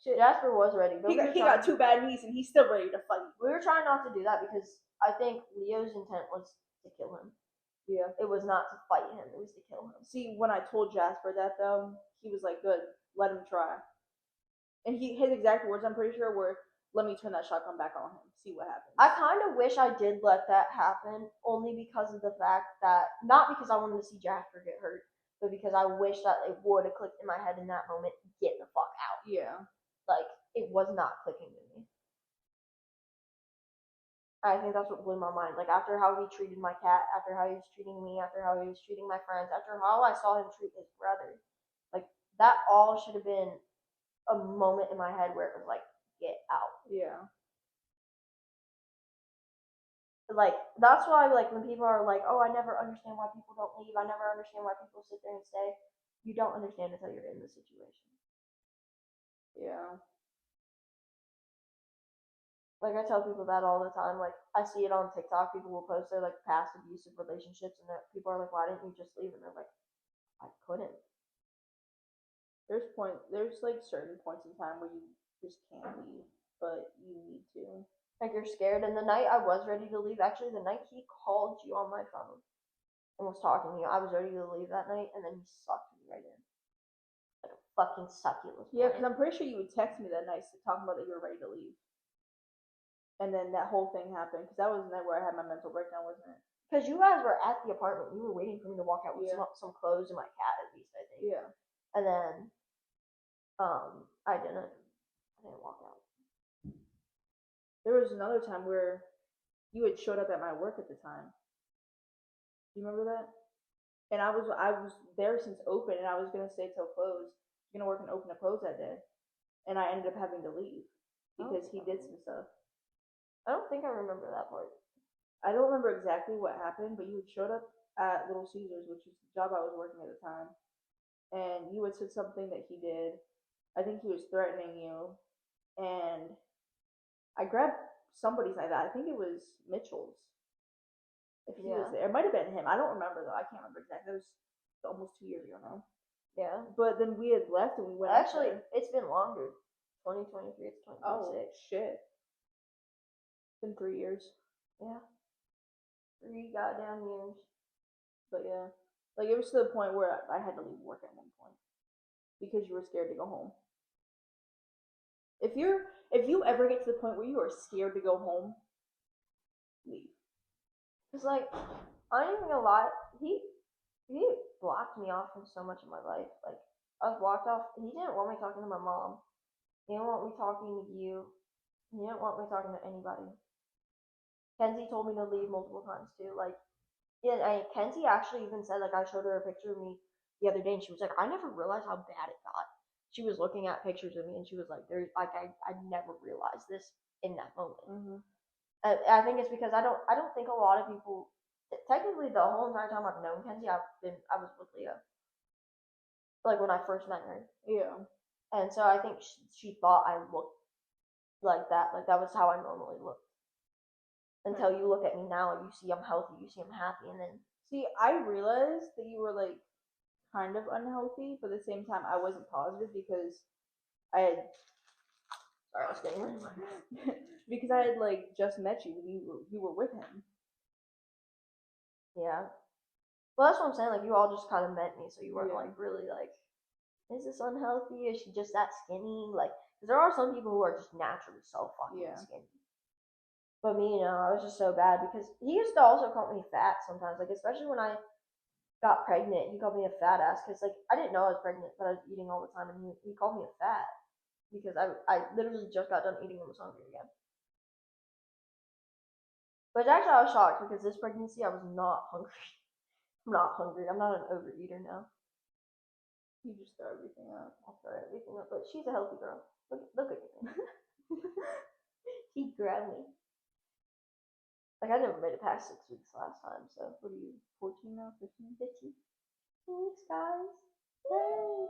Shit. Jasper was ready. But He got 2 bad knees and he's still ready to fight. We were trying not to do that because I think Leo's intent was to kill him. Yeah. It was not to fight him, it was to kill him. See, when I told Jasper that though, he was like, good, let him try. And his exact words, I'm pretty sure, were, let me turn that shotgun back on him, see what happens. I kind of wish I did let that happen, only because of the fact that, not because I wanted to see Jasper get hurt, but because I wish that it would have clicked in my head in that moment, get the fuck out. Yeah. Like, it was not clicking to me. I think that's what blew my mind. Like, after how he treated my cat, after how he was treating me, after how he was treating my friends, after how I saw him treat his brother, like, that all should have been a moment in my head where it was like, get out. Yeah. Like, that's why, like, when people are like, oh, I never understand why people don't leave, I never understand why people sit there and stay, you don't understand until you're in the situation. Yeah. Like, I tell people that all the time. Like, I see it on TikTok. People will post their, like, past abusive relationships, and people are like, why didn't you just leave? And they're like, I couldn't. There's like certain points in time where you just can't leave, but you need to. Like, you're scared. And the night I was ready to leave, actually, the night he called you on my phone and was talking to you, I was ready to leave that night, and then he sucked me right in. Like a fucking succulent. Yeah, because I'm pretty sure you would text me that night talking about that you were ready to leave. And then that whole thing happened, because that was the night where I had my mental breakdown, wasn't it? Because you guys were at the apartment. You were waiting for me to walk out with some clothes and my cat, at least, I think. Yeah. And then, I didn't walk out. There was another time where you had showed up at my work at the time. Do you remember that? And I was there since open, and I was gonna stay till close. I was gonna work and open to close that day, and I ended up having to leave because he did some stuff. I don't think I remember that part. I don't remember exactly what happened, but you had showed up at Little Caesars, which was the job I was working at the time, and you had said something that he did. I think he was threatening you, and I grabbed somebody's knife. I think it was Mitchell's. If he was there, it might have been him. I don't remember though. I can't remember exactly. It was almost 2 years ago now. Yeah. But then we had left and we went. Actually, it's been longer. 2023 to 2026. Oh shit. It's been 3 years. Yeah. 3 goddamn years. But yeah, like it was to the point where I had to leave work at one point because you were scared to go home. If you ever get to the point where you are scared to go home, leave. Cause like, I ain't even gonna lie, he blocked me off from so much of my life. Like, I was blocked off. He didn't want me talking to my mom. He didn't want me talking to you. He didn't want me talking to anybody. Kenzie told me to leave multiple times too. Like, yeah, Kenzie actually even said, like, I showed her a picture of me the other day, and she was like, I never realized how bad it got. She was looking at pictures of me, and she was like, "There's like I never realized this in that moment." Mm-hmm. I think it's because I don't think a lot of people. Technically, the whole entire time I've known Kenzie, I was with Leah. Like when I first met her. Yeah. And so I think she thought I looked like that. Like that was how I normally looked. Until you look at me now, you see I'm healthy, you see I'm happy, and then see, I realized that you were like kind of unhealthy, but at the same time, I wasn't positive because I had. Sorry, I was getting because I had like just met you. You were with him. Yeah. Well, that's what I'm saying. Like you all just kind of met me, so you weren't Yeah. like really like is this unhealthy? Is she just that skinny? Like, because there are some people who are just naturally so fucking Yeah. skinny. But me, I was just so bad because he used to also call me fat sometimes. Like, especially when I got pregnant, he called me a fat ass because like I didn't know I was pregnant, but I was eating all the time, and he called me a fat because I literally just got done eating and was hungry again. But actually, I was shocked because this pregnancy I was not hungry. I'm not hungry. I'm not an overeater now. You just throw everything up. I'll throw everything up, but she's a healthy girl. Look at me. She grabbed me. Like I never made it past 6 weeks last time, so What are you, 14 now? 15? 15. Thanks, guys. Yay!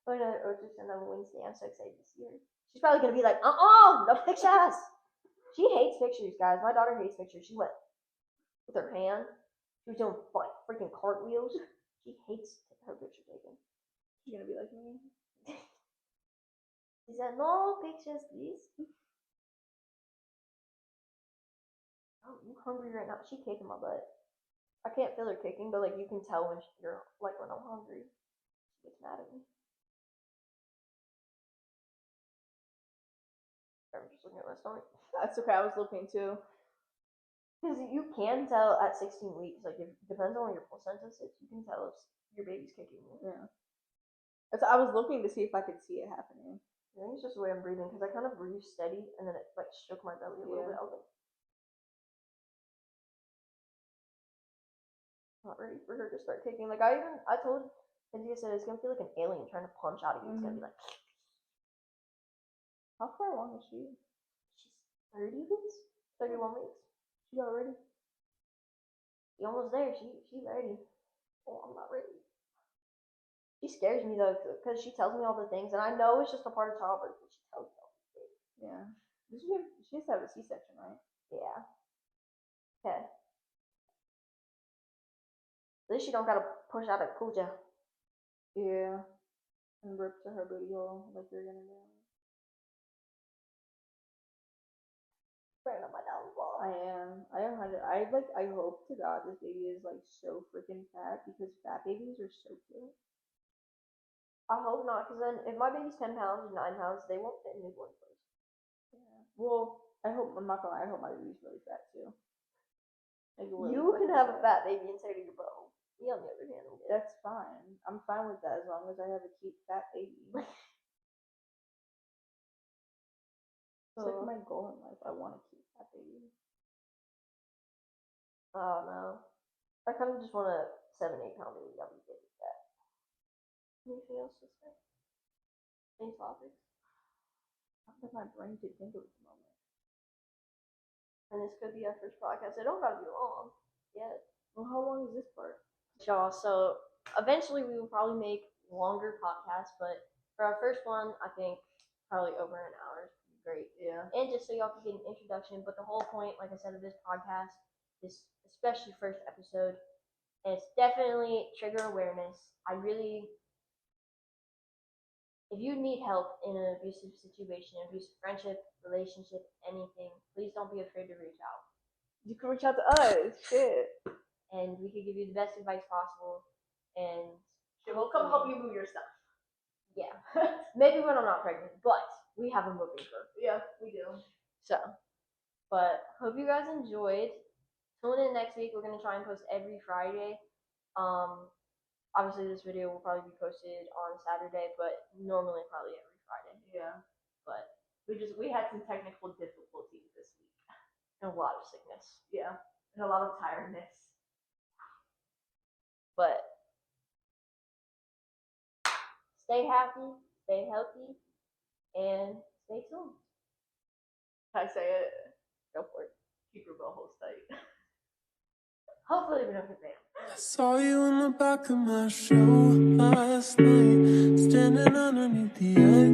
Oh no, or just another Wednesday. I'm so excited to see her. She's probably gonna be like, no pictures. She hates pictures, guys. My daughter hates pictures. She went with her hand. She was doing like freaking cartwheels. She hates her picture taken. She's gonna be like me. She said, no pictures, please. Oh, I'm hungry right now. She kicking my butt. I can't feel her kicking, but like you can tell when you're like when I'm hungry. She gets mad at me. I'm just looking at my stomach. That's okay. I was looking too. Because you can tell at 16 weeks, like it depends on where your placenta sits. You can tell if your baby's kicking you. Yeah. I was looking to see if I could see it happening. I think it's just the way I'm breathing because I kind of breathe steady and then it like shook my belly a little bit. I was like, not ready for her to start kicking. Like I told Cynthia, said it's gonna feel like an alien trying to punch out of you. It's gonna be like. How far along is she? She's 30 weeks, 31 weeks. She's already. She's almost there. She's ready. Oh, I'm not ready. She scares me though because she tells me all the things, and I know it's just a part of childbirth, but she tells me all these things. Yeah. She has to have a C-section, right? Yeah. Okay. At least she don't gotta push out a kuja. Yeah. And rip to her booty hole like you're gonna do. Burn up my downfall. I am. I hope to God this baby is like so freaking fat because fat babies are so cute. I hope not, because then if my baby's 10 pounds or 9 pounds, they won't fit in newborn clothes. Yeah. Well, I'm not gonna lie, I hope my baby's really fat too. Like, really You can fucking have a fat baby inside of your bow. Me, on the other hand, will get That's fine. I'm fine with that as long as I have a cute fat baby. It's like my goal in life. I want a cute fat baby. Oh no. I kind of just want a 7-8 pound baby. I'll be good with that. Anything else to say? Any topics? How does my brain to think of at the moment? And this could be our first podcast. It don't gotta be long yet. Well, how long is this part? Y'all, so eventually we will probably make longer podcasts, but for our first one, I think probably over an hour is pretty great. Yeah. And just so y'all can get an introduction, but the whole point, like I said, of this podcast, this especially first episode, and it's definitely trigger awareness. If you need help in an abusive situation, abusive friendship, relationship, anything, please don't be afraid to reach out. You can reach out to us. Shit. And we can give you the best advice possible. And We'll come help you move your stuff. yeah, maybe when I'm not pregnant, but we have a moving for. Yeah, we do. So, but hope you guys enjoyed. Tune in next week. We're gonna try and post every Friday. Obviously this video will probably be posted on Saturday, but normally probably every Friday. Yeah. But We had some technical difficulties this week. and a lot of sickness. Yeah. And a lot of tiredness. But stay happy, stay healthy, and stay tuned. Can I say it? Go for it. Keep your butthole tight. Hopefully we don't get banned. I saw you in the back of my shoe last night, standing underneath the edge.